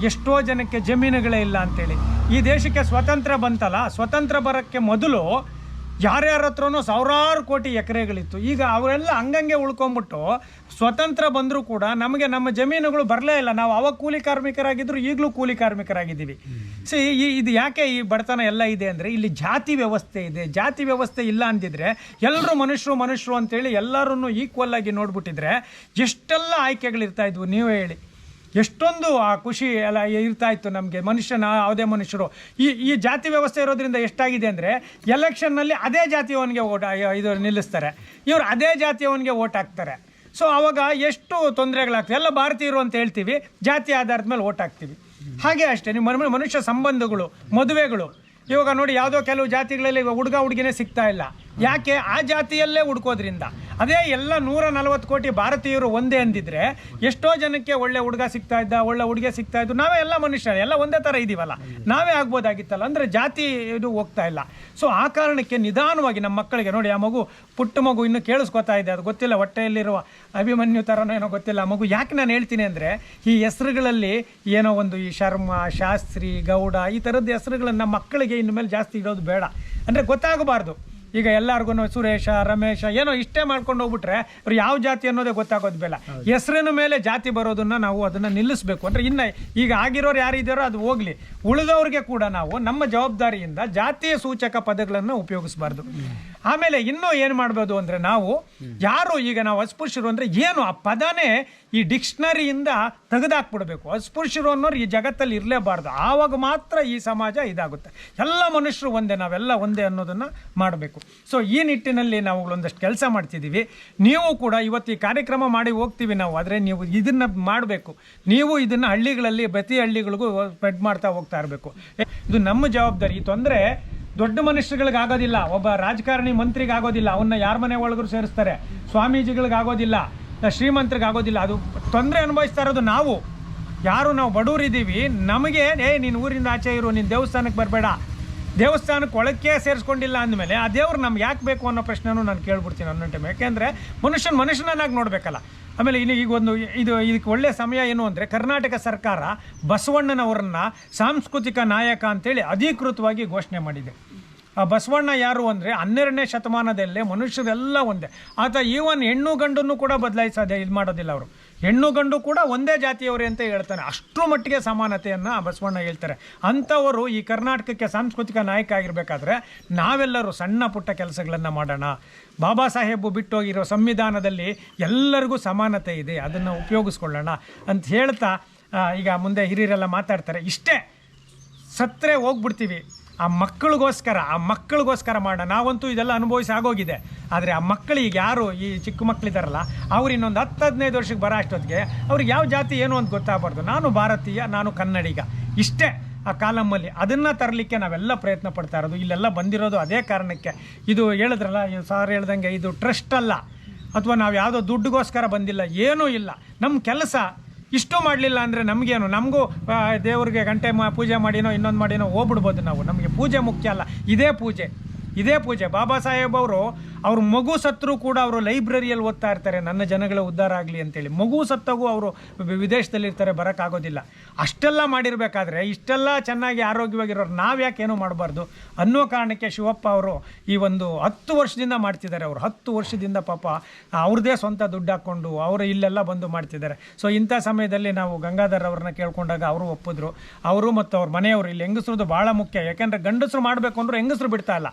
ಎಷ್ಟೋ ಜನಕ್ಕೆ ಜಮೀನುಗಳೇ ಇಲ್ಲ ಅಂತೇಳಿ. ಈ ದೇಶಕ್ಕೆ ಸ್ವತಂತ್ರ ಬಂತಲ್ಲ, ಸ್ವತಂತ್ರ ಬರೋಕ್ಕೆ ಮೊದಲು ಯಾರ್ಯಾರ ಹತ್ರನೂ ಸಾವಿರಾರು ಕೋಟಿ ಎಕರೆಗಳಿತ್ತು. ಈಗ ಅವರೆಲ್ಲ ಹಂಗಂಗೆ ಉಳ್ಕೊಂಬಿಟ್ಟು ಸ್ವತಂತ್ರ ಬಂದರೂ ಕೂಡ ನಮಗೆ ನಮ್ಮ ಜಮೀನುಗಳು ಬರಲೇ ಇಲ್ಲ. ನಾವು ಅವಾಗ ಕೂಲಿ ಕಾರ್ಮಿಕರಾಗಿದ್ದರು, ಈಗಲೂ ಕೂಲಿ ಕಾರ್ಮಿಕರಾಗಿದ್ದೀವಿ. ಇದು ಯಾಕೆ ಈ ಬಡತನ ಎಲ್ಲ ಇದೆ ಅಂದರೆ, ಇಲ್ಲಿ ಜಾತಿ ವ್ಯವಸ್ಥೆ ಇದೆ. ಜಾತಿ ವ್ಯವಸ್ಥೆ ಇಲ್ಲ ಅಂದಿದ್ರೆ ಎಲ್ಲರೂ ಮನುಷ್ಯರು ಅಂತೇಳಿ ಎಲ್ಲರೂ ಈಕ್ವಲ್ ಆಗಿ ನೋಡ್ಬಿಟ್ಟಿದ್ರೆ ಎಷ್ಟೆಲ್ಲ ಆಯ್ಕೆಗಳಿರ್ತಾ ಇದ್ವು. ನೀವೇ ಹೇಳಿ, ಎಷ್ಟೊಂದು ಆ ಖುಷಿ ಎಲ್ಲ ಇರ್ತಾ ಇತ್ತು ನಮಗೆ. ಯಾವುದೇ ಮನುಷ್ಯರು ಈ ಜಾತಿ ವ್ಯವಸ್ಥೆ ಇರೋದ್ರಿಂದ ಎಷ್ಟಾಗಿದೆ ಅಂದರೆ ಎಲೆಕ್ಷನ್ನಲ್ಲಿ ಅದೇ ಜಾತಿಯವನಿಗೆ ಇದು ನಿಲ್ಲಿಸ್ತಾರೆ, ಇವರು ಅದೇ ಜಾತಿಯವನಿಗೆ ಓಟ್ ಹಾಕ್ತಾರೆ. ಸೊ ಆವಾಗ ಎಷ್ಟು ತೊಂದರೆಗಳಾಗ್ತವೆ. ಎಲ್ಲ ಭಾರತೀಯರು ಅಂತ ಹೇಳ್ತೀವಿ, ಜಾತಿ ಆಧಾರದ ಮೇಲೆ ಓಟ್ ಹಾಕ್ತೀವಿ. ಹಾಗೆ ಅಷ್ಟೇ ನಿಮ್ಮ ಮನುಷ್ಯ ಸಂಬಂಧಗಳು, ಮದುವೆಗಳು. ಇವಾಗ ನೋಡಿ, ಯಾವುದೋ ಕೆಲವು ಜಾತಿಗಳಲ್ಲಿ ಹುಡುಗ ಹುಡುಗಿನೇ ಸಿಗ್ತಾ ಇಲ್ಲ. ಯಾಕೆ? ಆ ಜಾತಿಯಲ್ಲೇ ಹುಡ್ಕೋದ್ರಿಂದ. ಅದೇ ಎಲ್ಲ 140 ಕೋಟಿ ಭಾರತೀಯರು ಒಂದೇ ಅಂದಿದ್ರೆ ಎಷ್ಟೋ ಜನಕ್ಕೆ ಒಳ್ಳೆ ಹುಡುಗ ಸಿಗ್ತಾ ಇದ್ದ, ಒಳ್ಳೆ ಹುಡುಗಿ ಸಿಗ್ತಾ ಇದ್ದು. ನಾವೇ ಎಲ್ಲ ಮನುಷ್ಯರು, ಎಲ್ಲ ಒಂದೇ ಥರ ಇದ್ದೀವಲ್ಲ, ನಾವೇ ಆಗ್ಬೋದಾಗಿತ್ತಲ್ಲ. ಅಂದರೆ ಜಾತಿ ಇದು ಹೋಗ್ತಾ ಇಲ್ಲ. ಸೊ ಆ ಕಾರಣಕ್ಕೆ ನಿಧಾನವಾಗಿ ನಮ್ಮ ಮಕ್ಕಳಿಗೆ ನೋಡಿ, ಆ ಮಗು ಪುಟ್ಟ ಮಗು ಇನ್ನೂ ಕೇಳಿಸ್ಕೊತಾ ಇದೆ, ಅದು ಗೊತ್ತಿಲ್ಲ, ಹೊಟ್ಟೆಯಲ್ಲಿರುವ ಅಭಿಮನ್ಯು ಥರನೋ ಏನೋ ಗೊತ್ತಿಲ್ಲ ಆ ಮಗು. ಯಾಕೆ ನಾನು ಹೇಳ್ತೀನಿ ಅಂದರೆ, ಈ ಹೆಸರುಗಳಲ್ಲಿ ಏನೋ ಒಂದು ಈ ಶರ್ಮ, ಶಾಸ್ತ್ರಿ, ಗೌಡ ಈ ಥರದ್ದು ಹೆಸರುಗಳನ್ನು ಮಕ್ಕಳಿಗೆ ಇನ್ನು ಮೇಲೆ ಜಾಸ್ತಿ ಇಡೋದು ಬೇಡ. ಅಂದರೆ ಗೊತ್ತಾಗಬಾರ್ದು. ಈಗ ಎಲ್ಲರಿಗೂ ಸುರೇಶ, ರಮೇಶ ಏನೋ ಇಷ್ಟೇ ಮಾಡ್ಕೊಂಡು ಹೋಗ್ಬಿಟ್ರೆ ಅವ್ರು ಯಾವ ಜಾತಿ ಅನ್ನೋದೇ ಗೊತ್ತಾಗೋದು ಬೇಡ. ಹೆಸರಿನ ಮೇಲೆ ಜಾತಿ ಬರೋದನ್ನು ನಾವು ಅದನ್ನು ನಿಲ್ಲಿಸಬೇಕು. ಅಂದರೆ ಇನ್ನು ಈಗ ಆಗಿರೋರು ಯಾರಿದ್ದಾರೋ ಅದು ಹೋಗಲಿ, ಉಳಿದವ್ರಿಗೆ ಕೂಡ ನಾವು ನಮ್ಮ ಜವಾಬ್ದಾರಿಯಿಂದ ಜಾತಿಯ ಸೂಚಕ ಪದಗಳನ್ನು ಉಪಯೋಗಿಸಬಾರ್ದು. ಆಮೇಲೆ ಇನ್ನೂ ಏನು ಮಾಡ್ಬೋದು ಅಂದರೆ, ನಾವು ಯಾರು ಈಗ ನಾವು ಅಸ್ಪೃಶ್ಯರು ಅಂದರೆ ಏನು ಆ ಪದನೇ ಈ ಡಿಕ್ಷನರಿಯಿಂದ ತೆಗೆದಾಕ್ಬಿಡ್ಬೇಕು. ಅಸ್ಪೃಶ್ಯರು ಅನ್ನೋರು ಈ ಜಗತ್ತಲ್ಲಿ ಇರಲೇಬಾರ್ದು. ಆವಾಗ ಮಾತ್ರ ಈ ಸಮಾಜ ಇದಾಗುತ್ತೆ. ಎಲ್ಲ ಮನುಷ್ಯರು ಒಂದೇ, ನಾವೆಲ್ಲ ಒಂದೇ ಅನ್ನೋದನ್ನು ಮಾಡಬೇಕು. ಸೊ ಈ ನಿಟ್ಟಿನಲ್ಲಿ ನಾವು ಒಂದಷ್ಟು ಕೆಲಸ ಮಾಡ್ತಿದ್ದೀವಿ. ನೀವು ಕೂಡ ಇವತ್ತು ಈ ಕಾರ್ಯಕ್ರಮ ಮಾಡಿ ಹೋಗ್ತೀವಿ ನಾವು, ಆದರೆ ನೀವು ಇದನ್ನು ಮಾಡಬೇಕು. ನೀವು ಇದನ್ನು ಹಳ್ಳಿಗಳಲ್ಲಿ, ಪ್ರತಿ ಹಳ್ಳಿಗಳಿಗೂ ಸ್ಪ್ರೆಡ್ ಮಾಡ್ತಾ ಹೋಗ್ತಾ ಇರಬೇಕು. ಇದು ನಮ್ಮ ಜವಾಬ್ದಾರಿ. ಈ ತೊಂದರೆ ದೊಡ್ಡ ಮನುಷ್ಯರುಗಳಿಗಾಗೋದಿಲ್ಲ, ಒಬ್ಬ ರಾಜಕಾರಣಿ ಮಂತ್ರಿಗಾಗೋದಿಲ್ಲ, ಅವನ್ನ ಯಾರ ಮನೆ ಒಳಗರು ಸೇರಿಸ್ತಾರೆ, ಸ್ವಾಮೀಜಿಗಳಿಗಾಗೋದಿಲ್ಲ, ಶ್ರೀಮಂತರಿಗಾಗೋದಿಲ್ಲ. ಅದು ತೊಂದರೆ ಅನುಭವಿಸ್ತಾ ಇರೋದು ನಾವು. ನಾವು ಬಡವರಿದ್ದೀವಿ, ನಮಗೆ ನೀನು ಊರಿಂದ ಆಚೆ ಇರು, ನೀನು ದೇವಸ್ಥಾನಕ್ಕೆ ಬರಬೇಡ, ದೇವಸ್ಥಾನಕ್ಕೆ ಒಳಕ್ಕೆ ಸೇರಿಸ್ಕೊಂಡಿಲ್ಲ ಅಂದಮೇಲೆ ಆ ದೇವ್ರು ನಮ್ಗೆ ಯಾಕೆ ಬೇಕು ಅನ್ನೋ ಪ್ರಶ್ನೆನೂ ನಾನು ಕೇಳ್ಬಿಡ್ತೀನಿ ಅನ್ನೋ ಟೈಮ್. ಯಾಕೆಂದರೆ ಮನುಷ್ಯನಾಗಿ ನೋಡಬೇಕಲ್ಲ. ಆಮೇಲೆ ಈಗ ಇದಕ್ಕೆ ಒಳ್ಳೆಯ ಸಮಯ ಏನು ಅಂದರೆ, ಕರ್ನಾಟಕ ಸರ್ಕಾರ ಬಸವಣ್ಣನವರನ್ನ ಸಾಂಸ್ಕೃತಿಕ ನಾಯಕ ಅಂತೇಳಿ ಅಧಿಕೃತವಾಗಿ ಘೋಷಣೆ ಮಾಡಿದೆ. ಆ ಬಸವಣ್ಣ ಯಾರು ಅಂದರೆ 12ನೇ ಶತಮಾನದಲ್ಲೇ ಮನುಷ್ಯರೆಲ್ಲ ಒಂದೇ. ಆತ ಈವನ್ ಹೆಣ್ಣು ಗಂಡನ್ನು ಕೂಡ ಇದು ಮಾಡೋದಿಲ್ಲ. ಅವರು ಹೆಣ್ಣು ಗಂಡು ಕೂಡ ಒಂದೇ ಜಾತಿಯವರೇ ಅಂತ ಹೇಳ್ತಾನೆ. ಅಷ್ಟರ ಮಟ್ಟಿಗೆ ಸಮಾನತೆಯನ್ನು ಬಸವಣ್ಣ ಹೇಳ್ತಾರೆ. ಅಂಥವರು ಈ ಕರ್ನಾಟಕಕ್ಕೆ ಸಾಂಸ್ಕೃತಿಕ ನಾಯಕ ಆಗಿರಬೇಕಾದ್ರೆ ನಾವೆಲ್ಲರೂ ಸಣ್ಣ ಪುಟ್ಟ ಕೆಲಸಗಳನ್ನು ಮಾಡೋಣ. ಬಾಬಾ ಸಾಹೇಬು ಬಿಟ್ಟೋಗಿರೋ ಸಂವಿಧಾನದಲ್ಲಿ ಎಲ್ಲರಿಗೂ ಸಮಾನತೆ ಇದೆ, ಅದನ್ನು ಉಪಯೋಗಿಸ್ಕೊಳ್ಳೋಣ ಅಂತ ಹೇಳ್ತಾ ಈಗ ಮುಂದೆ ಹಿರಿಯರೆಲ್ಲ ಮಾತಾಡ್ತಾರೆ. ಇಷ್ಟೇ, ಸತ್ತರೆ ಹೋಗ್ಬಿಡ್ತೀವಿ, ಆ ಮಕ್ಕಳಿಗೋಸ್ಕರ ಮಾಡೋಣ. ನಾವಂತೂ ಇದೆಲ್ಲ ಅನುಭವಿಸಿ ಆಗೋಗಿದೆ. ಆದರೆ ಆ ಮಕ್ಕಳಿಗೆ ಯಾರು ಈ ಚಿಕ್ಕ ಮಕ್ಕಳಿದಾರಲ್ಲ, ಅವ್ರು ಇನ್ನೊಂದು 10-15 ವರ್ಷಕ್ಕೆ ಬರೋ ಅಷ್ಟೊತ್ತಿಗೆ ಅವ್ರಿಗೆ ಯಾವ ಜಾತಿ ಏನು ಅಂತ ಗೊತ್ತಾಗಬಾರ್ದು. ನಾನು ಭಾರತೀಯ, ನಾನು ಕನ್ನಡಿಗ, ಇಷ್ಟೇ ಆ ಕಾಲಮಲ್ಲಿ. ಅದನ್ನು ತರಲಿಕ್ಕೆ ನಾವೆಲ್ಲ ಪ್ರಯತ್ನ ಪಡ್ತಾ ಇರೋದು. ಇಲ್ಲೆಲ್ಲ ಬಂದಿರೋದು ಅದೇ ಕಾರಣಕ್ಕೆ. ಇದು ಹೇಳಿದ್ರಲ್ಲ, ಸಾರ್ ಹೇಳ್ದಂಗೆ ಇದು ಟ್ರಸ್ಟ್ ಅಲ್ಲ, ಅಥವಾ ನಾವು ಯಾವುದೋ ದುಡ್ಡುಗೋಸ್ಕರ ಬಂದಿಲ್ಲ, ಏನೂ ಇಲ್ಲ. ನಮ್ಮ ಕೆಲಸ ಇಷ್ಟು ಮಾಡಲಿಲ್ಲ ಅಂದರೆ ನಮಗೇನು, ನಮಗೂ ದೇವ್ರಿಗೆ ಗಂಟೆ ಪೂಜೆ ಮಾಡಿನೋ ಇನ್ನೊಂದು ಮಾಡಿನೋ ಹೋಗ್ಬಿಡ್ಬೋದು ನಾವು. ನಮಗೆ ಪೂಜೆ ಮುಖ್ಯ ಅಲ್ಲ, ಇದೇ ಪೂಜೆ. ಬಾಬಾ ಸಾಹೇಬ್ ಅವ್ರ ಮಗು ಸತ್ತರೂ ಕೂಡ ಅವರು ಲೈಬ್ರರಿಯಲ್ಲಿ ಓದ್ತಾ ಇರ್ತಾರೆ, ನನ್ನ ಜನಗಳ ಉದ್ಧಾರ ಆಗಲಿ ಅಂತೇಳಿ. ಮಗು ಸತ್ತಾಗೂ ಅವರು ವಿದೇಶದಲ್ಲಿರ್ತಾರೆ, ಬರೋಕ್ಕಾಗೋದಿಲ್ಲ. ಅಷ್ಟೆಲ್ಲ ಮಾಡಿರಬೇಕಾದ್ರೆ ಇಷ್ಟೆಲ್ಲ ಚೆನ್ನಾಗಿ ಆರೋಗ್ಯವಾಗಿರೋರು ನಾವು ಯಾಕೆ ಏನೂ ಮಾಡಬಾರ್ದು ಅನ್ನೋ ಕಾರಣಕ್ಕೆ ಶಿವಪ್ಪ ಅವರು ಈ ಒಂದು 10 ವರ್ಷದಿಂದ ಮಾಡ್ತಿದ್ದಾರೆ. ಅವರು 10 ವರ್ಷದಿಂದ ಪಾಪ ಅವ್ರದ್ದೇ ಸ್ವಂತ ದುಡ್ಡು ಹಾಕ್ಕೊಂಡು ಅವರು ಇಲ್ಲೆಲ್ಲ ಬಂದು ಮಾಡ್ತಿದ್ದಾರೆ. ಸೊ ಇಂಥ ಸಮಯದಲ್ಲಿ ನಾವು ಗಂಗಾಧರ್ ಅವ್ರನ್ನ ಕೇಳ್ಕೊಂಡಾಗ ಅವರು ಒಪ್ಪಿದ್ರು. ಅವರು ಮತ್ತು ಅವ್ರ ಮನೆಯವರು, ಇಲ್ಲಿ ಹೆಂಗಸ್ರದ್ದು ಭಾಳ ಮುಖ್ಯ. ಯಾಕೆಂದರೆ ಗಂಡಸರು ಮಾಡಬೇಕು ಅಂದ್ರೆ ಹೆಂಗಸರು ಬಿಡ್ತಾ ಇಲ್ಲ.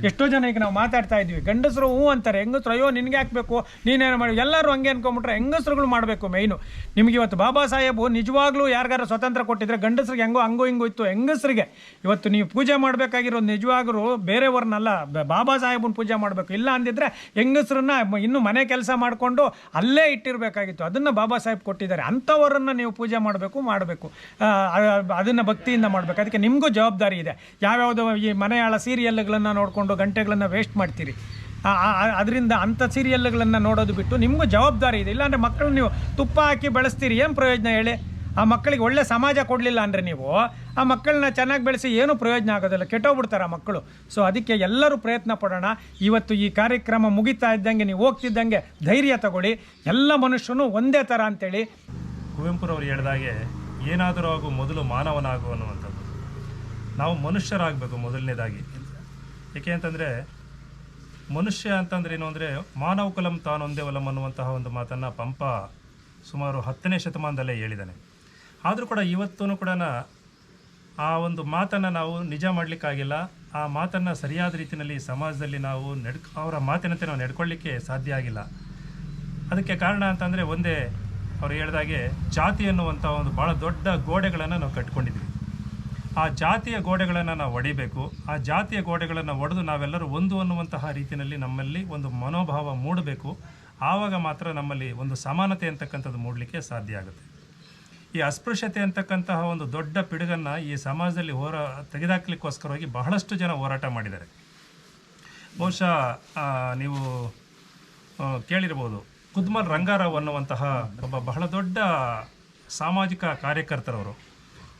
ಎಷ್ಟೋ ಜನ ಈಗ ನಾವು ಮಾತಾಡ್ತಾ ಇದ್ವಿ, ಗಂಡಸರು ಹ್ಞೂ ಅಂತಾರೆ, ಹೆಂಗಸರು ಅಯ್ಯೋ ನಿನಗೆ ಹಾಕಬೇಕು, ನೀನೇನು ಮಾಡಿ, ಎಲ್ಲರೂ ಹಂಗೆ ಅನ್ಕೊಂಬಿಟ್ರೆ ಹೆಂಗಸರುಗಳು ಮಾಡಬೇಕು ಮೇಯ್ನು. ನಿಮಗೆ ಇವತ್ತು ಬಾಬಾ ಸಾಹೇಬು ನಿಜವಾಗ್ಲೂ ಯಾರಿಗಾರು ಸ್ವತಂತ್ರ ಕೊಟ್ಟಿದ್ರೆ ಗಂಡಸರಿಗೆ ಹಂಗೂ ಹಿಂಗೂ ಇತ್ತು. ಹೆಂಗಸರಿಗೆ ಇವತ್ತು ನೀವು ಪೂಜೆ ಮಾಡಬೇಕಾಗಿರೋದು ನಿಜವಾಗ್ಲೂ ಬೇರೆಯವ್ರನ್ನಲ್ಲ, ಬಾಬಾ ಸಾಹೇಬನ ಪೂಜೆ ಮಾಡಬೇಕು. ಇಲ್ಲ ಅಂದಿದ್ರೆ ಹೆಂಗಸರನ್ನ ಇನ್ನೂ ಮನೆ ಕೆಲಸ ಮಾಡಿಕೊಂಡು ಅಲ್ಲೇ ಇಟ್ಟಿರಬೇಕಾಗಿತ್ತು. ಅದನ್ನು ಬಾಬಾ ಸಾಹೇಬ್ ಕೊಟ್ಟಿದ್ದಾರೆ. ಅಂಥವರನ್ನು ನೀವು ಪೂಜೆ ಮಾಡಬೇಕು, ಅದನ್ನು ಭಕ್ತಿಯಿಂದ ಮಾಡಬೇಕು. ಅದಕ್ಕೆ ನಿಮಗೂ ಜವಾಬ್ದಾರಿ ಇದೆ. ಯಾವ್ಯಾವುದೋ ಈ ಮನೆಯಾಳ ಸೀರಿಯಲ್ಗಳನ್ನು ನೋಡಿಕೊಂಡು ಗಂಟೆಗಳನ್ನು ವೇಸ್ಟ್ ಮಾಡ್ತೀರಿ. ಅದರಿಂದ ಅಂಥ ಸೀರಿಯಲ್ಗಳನ್ನು ನೋಡೋದು ಬಿಟ್ಟು ನಿಮಗೂ ಜವಾಬ್ದಾರಿ ಇದೆ. ಇಲ್ಲಾಂದರೆ ಮಕ್ಕಳು ನೀವು ತುಪ್ಪ ಹಾಕಿ ಬೆಳೆಸ್ತೀರಿ, ಏನು ಪ್ರಯೋಜನ ಹೇಳಿ? ಆ ಮಕ್ಕಳಿಗೆ ಒಳ್ಳೆ ಸಮಾಜ ಕೊಡಲಿಲ್ಲ ಅಂದರೆ ನೀವು ಆ ಮಕ್ಕಳನ್ನ ಚೆನ್ನಾಗಿ ಬೆಳೆಸಿ ಏನೂ ಪ್ರಯೋಜನ ಆಗೋದಿಲ್ಲ, ಕೆಟ್ಟೋಗ್ಬಿಡ್ತಾರೆ ಆ ಮಕ್ಕಳು. ಸೊ ಅದಕ್ಕೆ ಎಲ್ಲರೂ ಪ್ರಯತ್ನ ಪಡೋಣ. ಇವತ್ತು ಈ ಕಾರ್ಯಕ್ರಮ ಮುಗಿತಾ ಇದ್ದಂಗೆ, ನೀವು ಹೋಗ್ತಿದ್ದಂಗೆ ಧೈರ್ಯ ತಗೊಳ್ಳಿ. ಎಲ್ಲ ಮನುಷ್ಯನು ಒಂದೇ ಥರ ಅಂತೇಳಿ ಕುವೆಂಪುರವರು ಹೇಳಿದಾಗೆ, ಏನಾದರೂ ಆಗು ಮೊದಲು ಮಾನವನಾಗು ಅನ್ನುವಂಥದ್ದು. ನಾವು ಮನುಷ್ಯರಾಗಬೇಕು ಮೊದಲನೇದಾಗಿ. ಏಕೆ ಅಂತಂದರೆ ಮನುಷ್ಯ ಅಂತಂದ್ರೆ ಏನು ಅಂದರೆ ಮಾನವ ಕುಲಂ ತಾನೊಂದೇ ಒಲಂ ಅನ್ನುವಂತಹ ಒಂದು ಮಾತನ್ನು ಪಂಪ ಸುಮಾರು 10ನೇ ಶತಮಾನದಲ್ಲೇ ಹೇಳಿದ್ದಾನೆ. ಆದರೂ ಕೂಡ ಇವತ್ತೂ ಕೂಡ ಆ ಒಂದು ಮಾತನ್ನು ನಾವು ನಿಜ ಮಾಡಲಿಕ್ಕಾಗಿಲ್ಲ. ಆ ಮಾತನ್ನು ಸರಿಯಾದ ರೀತಿಯಲ್ಲಿ ಸಮಾಜದಲ್ಲಿ ನಾವು ಅವರ ಮಾತಿನಂತೆ ನಾವು ನಡ್ಕೊಳ್ಳಿಕ್ಕೆ ಸಾಧ್ಯ ಆಗಿಲ್ಲ. ಅದಕ್ಕೆ ಕಾರಣ ಅಂತಂದರೆ ಒಂದೇ ಅವ್ರು ಹೇಳಿದಾಗೆ ಜಾತಿ ಅನ್ನುವಂಥ ಒಂದು ಭಾಳ ದೊಡ್ಡ ಗೋಡೆಗಳನ್ನು ನಾವು ಕಟ್ಕೊಂಡಿದ್ವಿ. ಆ ಜಾತಿಯ ಗೋಡೆಗಳನ್ನು ನಾವು ಒಡಿಬೇಕು. ಆ ಜಾತಿಯ ಗೋಡೆಗಳನ್ನು ಒಡೆದು ನಾವೆಲ್ಲರೂ ಒಂದು ಅನ್ನುವಂತಹ ರೀತಿಯಲ್ಲಿ ನಮ್ಮಲ್ಲಿ ಒಂದು ಮನೋಭಾವ ಮೂಡಬೇಕು. ಆವಾಗ ಮಾತ್ರ ನಮ್ಮಲ್ಲಿ ಒಂದು ಸಮಾನತೆ ಅಂತಕ್ಕಂಥದ್ದು ಮೂಡಲಿಕ್ಕೆ ಸಾಧ್ಯ ಆಗುತ್ತೆ. ಈ ಅಸ್ಪೃಶ್ಯತೆ ಅಂತಕ್ಕಂತಹ ಒಂದು ದೊಡ್ಡ ಪಿಡುಗನ್ನು ಈ ಸಮಾಜದಲ್ಲಿ ತೆಗೆದುಹಾಕಲಿಕ್ಕೋಸ್ಕರವಾಗಿ ಬಹಳಷ್ಟು ಜನ ಹೋರಾಟ ಮಾಡಿದ್ದಾರೆ. ಬಹುಶಃ ನೀವು ಕೇಳಿರ್ಬೋದು, ಕುದ್ಮಲ್ ರಂಗಾರಾವ್ ಅನ್ನುವಂತಹ ಒಬ್ಬ ಬಹಳ ದೊಡ್ಡ ಸಾಮಾಜಿಕ ಕಾರ್ಯಕರ್ತರವರು.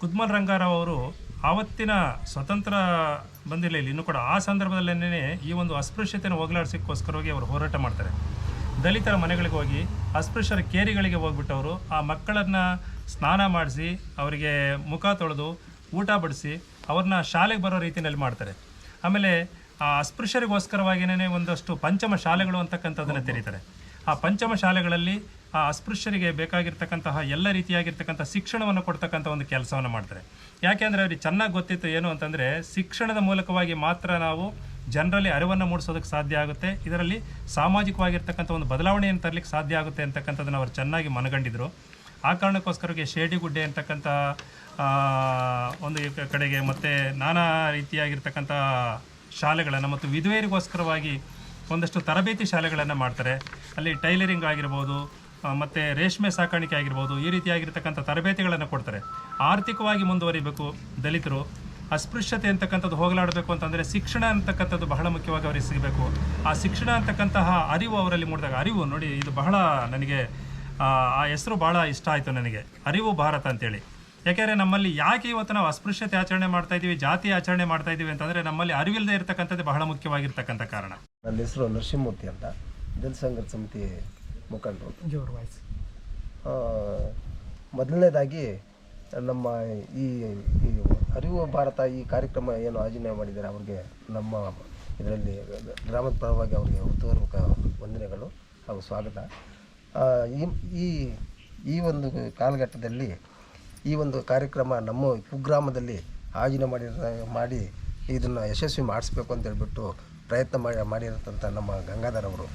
ಕುದ್ಮಲ್ ರಂಗಾರಾವ್ ಅವರು ಆವತ್ತಿನ ಸ್ವತಂತ್ರ ಬಂದಿಲ್ಲ ಇಲ್ಲಿ ಇನ್ನೂ ಕೂಡ, ಆ ಸಂದರ್ಭದಲ್ಲೇ ಈ ಒಂದು ಅಸ್ಪೃಶ್ಯತೆಯನ್ನು ಹೋಗಲಾಡಿಸೋಕ್ಕೋಸ್ಕರವಾಗಿ ಅವರು ಹೋರಾಟ ಮಾಡ್ತಾರೆ. ದಲಿತರ ಮನೆಗಳಿಗೆ ಹೋಗಿ ಅಸ್ಪೃಶ್ಯರ ಕೇರಿಗಳಿಗೆ ಹೋಗ್ಬಿಟ್ಟು ಅವರು ಆ ಮಕ್ಕಳನ್ನು ಸ್ನಾನ ಮಾಡಿಸಿ ಅವರಿಗೆ ಮುಖ ತೊಳೆದು ಊಟ ಬಡಿಸಿ ಅವ್ರನ್ನ ಶಾಲೆಗೆ ಬರೋ ರೀತಿಯಲ್ಲಿ ಮಾಡ್ತಾರೆ. ಆಮೇಲೆ ಆ ಅಸ್ಪೃಶ್ಯರಿಗೋಸ್ಕರವಾಗಿಯೇ ಒಂದಷ್ಟು ಪಂಚಮ ಶಾಲೆಗಳು ಅಂತಕ್ಕಂಥದ್ದನ್ನು ತೆರೀತಾರೆ. ಆ ಪಂಚಮ ಶಾಲೆಗಳಲ್ಲಿ ಆ ಅಸ್ಪೃಶ್ಯರಿಗೆ ಬೇಕಾಗಿರ್ತಕ್ಕಂತಹ ಎಲ್ಲ ರೀತಿಯಾಗಿರ್ತಕ್ಕಂಥ ಶಿಕ್ಷಣವನ್ನು ಕೊಡ್ತಕ್ಕಂಥ ಒಂದು ಕೆಲಸವನ್ನು ಮಾಡ್ತಾರೆ. ಯಾಕೆಂದರೆ ಅವ್ರಿಗೆ ಚೆನ್ನಾಗಿ ಗೊತ್ತಿತ್ತು ಏನು ಅಂತಂದರೆ, ಶಿಕ್ಷಣದ ಮೂಲಕವಾಗಿ ಮಾತ್ರ ನಾವು ಜನರಲ್ಲಿ ಅರಿವನ್ನು ಮೂಡಿಸೋದಕ್ಕೆ ಸಾಧ್ಯ ಆಗುತ್ತೆ, ಇದರಲ್ಲಿ ಸಾಮಾಜಿಕವಾಗಿರ್ತಕ್ಕಂಥ ಒಂದು ಬದಲಾವಣೆಯನ್ನು ತರಲಿಕ್ಕೆ ಸಾಧ್ಯ ಆಗುತ್ತೆ ಅಂತಕ್ಕಂಥದ್ದನ್ನು ಅವರು ಚೆನ್ನಾಗಿ ಮನಗಂಡಿದ್ರು. ಆ ಕಾರಣಕ್ಕೋಸ್ಕರವಾಗಿ ಶೇಡಿಗುಡ್ಡೆ ಅಂತಕ್ಕಂಥ ಒಂದು ಕಡೆಗೆ ಮತ್ತು ನಾನಾ ರೀತಿಯಾಗಿರ್ತಕ್ಕಂಥ ಶಾಲೆಗಳನ್ನು ಮತ್ತು ವಿಧವೆಯರಿಗೋಸ್ಕರವಾಗಿ ಒಂದಷ್ಟು ತರಬೇತಿ ಶಾಲೆಗಳನ್ನು ಮಾಡ್ತಾರೆ. ಅಲ್ಲಿ ಟೈಲರಿಂಗ್ ಆಗಿರ್ಬೋದು ಮತ್ತು ರೇಷ್ಮೆ ಸಾಕಾಣಿಕೆ ಆಗಿರ್ಬೋದು, ಈ ರೀತಿಯಾಗಿರ್ತಕ್ಕಂಥ ತರಬೇತಿಗಳನ್ನು ಕೊಡ್ತಾರೆ. ಆರ್ಥಿಕವಾಗಿ ಮುಂದುವರಿಬೇಕು ದಲಿತರು. ಅಸ್ಪೃಶ್ಯತೆ ಅಂತಕ್ಕಂಥದ್ದು ಹೋಗಲಾಡಬೇಕು ಅಂತಂದರೆ ಶಿಕ್ಷಣ ಅಂತಕ್ಕಂಥದ್ದು ಬಹಳ ಮುಖ್ಯವಾಗಿ ಅವರಿಗೆ ಸಿಗಬೇಕು. ಆ ಶಿಕ್ಷಣ ಅಂತಕ್ಕಂತಹ ಅರಿವು ಅವರಲ್ಲಿ ಮೂಡಿದಾಗ, ಅರಿವು ನೋಡಿ, ಇದು ಬಹಳ ನನಗೆ ಆ ಹೆಸರು ಭಾಳ ಇಷ್ಟ ಆಯಿತು ನನಗೆ, ಅರಿವು ಭಾರತ ಅಂತೇಳಿ. ಯಾಕೆಂದರೆ ನಮ್ಮಲ್ಲಿ ಯಾಕೆ ಇವತ್ತು ನಾವು ಅಸ್ಪೃಶ್ಯತೆ ಆಚರಣೆ ಮಾಡ್ತಾ ಇದ್ದೀವಿ, ಜಾತಿ ಆಚರಣೆ ಮಾಡ್ತಾ ಇದ್ದೀವಿ ಅಂತಂದರೆ ನಮ್ಮಲ್ಲಿ ಅರಿವಿಲ್ಲದೆ ಇರತಕ್ಕಂಥದ್ದು ಬಹಳ ಮುಖ್ಯವಾಗಿರ್ತಕ್ಕಂಥ ಕಾರಣ. ನನ್ನ ಹೆಸರು ನರಸಿಂಹಮೂರ್ತಿ ಅಂತ, ದಲಿತ ಸಂಘರ್ಷ ಸಮಿತಿ ಮುಖಂಡರು. ಜೋರು ವಾಯ್ಸ್. ಮೊದಲನೇದಾಗಿ ನಮ್ಮ ಈ ಅರಿವು ಭಾರತ ಈ ಕಾರ್ಯಕ್ರಮ ಏನು ಆಯೋಜನೆ ಮಾಡಿದ್ದಾರೆ ಅವ್ರಿಗೆ ನಮ್ಮ ಇದರಲ್ಲಿ ಗ್ರಾಮದ ಪರವಾಗಿ ಅವರಿಗೆ ಹೃತ್ಪೂರ್ವಕ ವಂದನೆಗಳು ಹಾಗೂ ಸ್ವಾಗತ. ಈ ಒಂದು ಕಾಲಘಟ್ಟದಲ್ಲಿ ಈ ಒಂದು ಕಾರ್ಯಕ್ರಮ ನಮ್ಮ ಕುಗ್ರಾಮದಲ್ಲಿ ಆಯೋಜನೆ ಮಾಡಿ ಇದನ್ನು ಯಶಸ್ವಿ ಮಾಡಿಸ್ಬೇಕು ಅಂತ ಹೇಳ್ಬಿಟ್ಟು ಪ್ರಯತ್ನ ಮಾಡಿರತಂಥ ನಮ್ಮ ಗಂಗಾಧರ್ ಅವರು,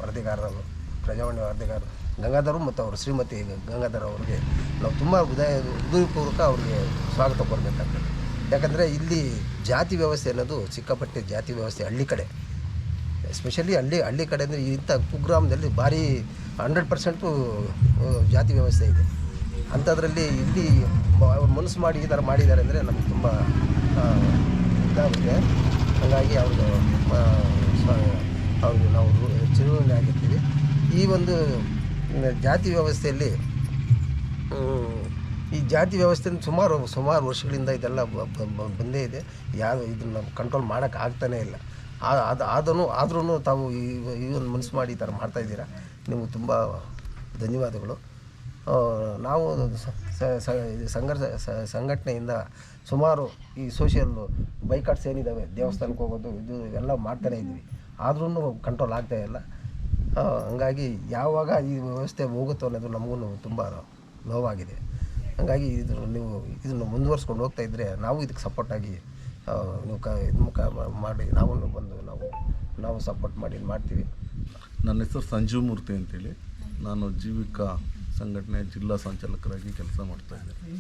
ವರದಿಗಾರರು, ಪ್ರಜಾವಾಣಿ ವರದಿಗಾರರು ಗಂಗಾಧರು ಮತ್ತು ಅವರು ಶ್ರೀಮತಿ ಗಂಗಾಧರ್ ಅವರಿಗೆ ನಾವು ತುಂಬ ಹೃದಯಪೂರ್ವಕ ಅವರಿಗೆ ಸ್ವಾಗತ ಕೊಡಬೇಕಾಗ್ತದೆ. ಯಾಕಂದರೆ ಇಲ್ಲಿ ಜಾತಿ ವ್ಯವಸ್ಥೆ ಅನ್ನೋದು ಸಿಕ್ಕಾಪಟ್ಟೆ ಜಾತಿ ವ್ಯವಸ್ಥೆ ಹಳ್ಳಿ ಕಡೆ, ಎಸ್ಪೆಷಲಿ ಹಳ್ಳಿ ಕಡೆ ಅಂದರೆ ಇಂಥ ಕುಗ್ರಾಮದಲ್ಲಿ ಭಾರಿ 100% ಜಾತಿ ವ್ಯವಸ್ಥೆ ಇದೆ. ಅಂಥದ್ರಲ್ಲಿ ಇಲ್ಲಿ ಮನಸ್ಸು ಮಾಡಿ ಈ ಥರ ಮಾಡಿದ್ದಾರೆ ಅಂದರೆ ನಮ್ಗೆ ತುಂಬ ಇದಾಗುತ್ತೆ. ಹಾಗಾಗಿ ಅವ್ರಿಗೆ ನಾವು ಚಿರುಣೆ ಆಗಿರ್ತೀವಿ. ಈ ಒಂದು ಜಾತಿ ವ್ಯವಸ್ಥೆಯಲ್ಲಿ ಈ ಜಾತಿ ವ್ಯವಸ್ಥೆ ಸುಮಾರು ವರ್ಷಗಳಿಂದ ಇದೆಲ್ಲ ಬಂದೇ ಇದೆ. ಯಾರು ಇದನ್ನು ಕಂಟ್ರೋಲ್ ಮಾಡೋಕ್ಕೆ ಆಗ್ತಾನೇ ಇಲ್ಲ. ಆದ್ರೂ ತಾವು ಈ ಒಂದು ಮನಸ್ಸು ಮಾಡಿ ಈ ಥರ ಮಾಡ್ತಾಯಿದ್ದೀರಾ, ನಿಮಗೆ ತುಂಬ ಧನ್ಯವಾದಗಳು. ನಾವು ಸಂಘಟನೆಯಿಂದ ಸುಮಾರು ಈ ಸೋಷಿಯಲ್ ಬೈಕಾಟ್ಸ್ ಏನಿದ್ದಾವೆ, ದೇವಸ್ಥಾನಕ್ಕೆ ಹೋಗೋದು ಇದು ಎಲ್ಲ ಮಾಡ್ತಾನೇ ಇದ್ವಿ, ಆದ್ರೂ ಕಂಟ್ರೋಲ್ ಆಗ್ತಾಯಿಲ್ಲ. ಹಂಗಾಗಿ ಯಾವಾಗ ಈ ವ್ಯವಸ್ಥೆ ಹೋಗುತ್ತೋ ಅನ್ನೋದು ನಮಗೂ ತುಂಬ ನೋವಾಗಿದೆ. ಹಾಗಾಗಿ ನೀವು ಇದನ್ನು ಮುಂದುವರ್ಸ್ಕೊಂಡು ಹೋಗ್ತಾ ಇದ್ದರೆ ನಾವು ಇದಕ್ಕೆ ಸಪೋರ್ಟಾಗಿ ನೀವು ಮಾಡಿ ನಾವು ಬಂದು ನಾವು ಸಪೋರ್ಟ್ ಮಾಡ್ತೀವಿ. ನನ್ನ ಹೆಸರು ಸಂಜೀವ್ ಮೂರ್ತಿ ಅಂತೇಳಿ, ನಾನು ಜೀವಿಕಾ ಸಂಘಟನೆ ಜಿಲ್ಲಾ ಸಂಚಾಲಕರಾಗಿ ಕೆಲಸ ಮಾಡ್ತಾಯಿದ್ದೇನೆ.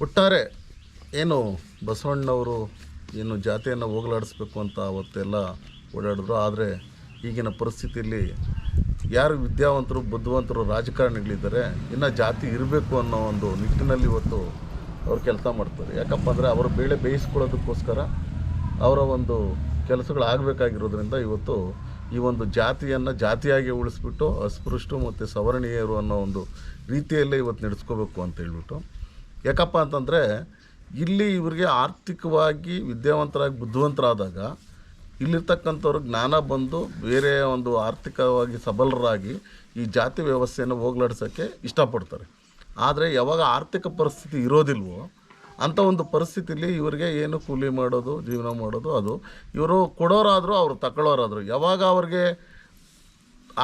ಒಟ್ಟಾರೆ ಏನು ಬಸವಣ್ಣವರು ಏನು ಜಾತಿಯನ್ನು ಹೋಗಲಾಡಿಸ್ಬೇಕು ಅಂತ ಅವತ್ತೆಲ್ಲ ಓಡಾಡಿದ್ರು. ಆದರೆ ಈಗಿನ ಪರಿಸ್ಥಿತಿಯಲ್ಲಿ ಯಾರು ವಿದ್ಯಾವಂತರು ಬುದ್ಧಿವಂತರು ರಾಜಕಾರಣಿಗಳಿದ್ದಾರೆ, ಇನ್ನು ಜಾತಿ ಇರಬೇಕು ಅನ್ನೋ ಒಂದು ನಿಟ್ಟಿನಲ್ಲಿ ಇವತ್ತು ಅವ್ರು ಕೆಲಸ ಮಾಡ್ತಾರೆ. ಯಾಕಪ್ಪ ಅಂದರೆ ಅವರ ಬೇಳೆ ಬೇಯಿಸ್ಕೊಳ್ಳೋದಕ್ಕೋಸ್ಕರ ಅವರ ಒಂದು ಕೆಲಸಗಳಾಗಬೇಕಾಗಿರೋದ್ರಿಂದ ಇವತ್ತು ಈ ಒಂದು ಜಾತಿಯನ್ನು ಜಾತಿಯಾಗಿ ಉಳಿಸ್ಬಿಟ್ಟು ಅಸ್ಪೃಶ್ಯರು ಮತ್ತು ಸವರ್ಣೀಯರು ಅನ್ನೋ ಒಂದು ರೀತಿಯಲ್ಲೇ ಇವತ್ತು ನಡೆಸ್ಕೋಬೇಕು ಅಂತ ಹೇಳ್ಬಿಟ್ಟು. ಯಾಕಪ್ಪ ಅಂತಂದರೆ ಇಲ್ಲಿ ಇವರಿಗೆ ಆರ್ಥಿಕವಾಗಿ ವಿದ್ಯಾವಂತರಾಗಿ ಬುದ್ಧಿವಂತರಾದಾಗ ಇಲ್ಲಿರ್ತಕ್ಕಂಥವ್ರು ಜ್ಞಾನ ಬಂದು ಬೇರೆ ಒಂದು ಆರ್ಥಿಕವಾಗಿ ಸಬಲರಾಗಿ ಈ ಜಾತಿ ವ್ಯವಸ್ಥೆಯನ್ನು ಹೋಗಲಾಡ್ಸೋಕ್ಕೆ ಇಷ್ಟಪಡ್ತಾರೆ. ಆದರೆ ಯಾವಾಗ ಆರ್ಥಿಕ ಪರಿಸ್ಥಿತಿ ಇರೋದಿಲ್ವೋ ಅಂಥ ಒಂದು ಪರಿಸ್ಥಿತಿಲಿ ಇವರಿಗೆ ಏನು ಕೂಲಿ ಮಾಡೋದು, ಜೀವನ ಮಾಡೋದು, ಅದು ಇವರು ಕೊಡೋರಾದರೂ ಅವರು ತಗೊಳ್ಳೋರಾದರು ಯಾವಾಗ ಅವ್ರಿಗೆ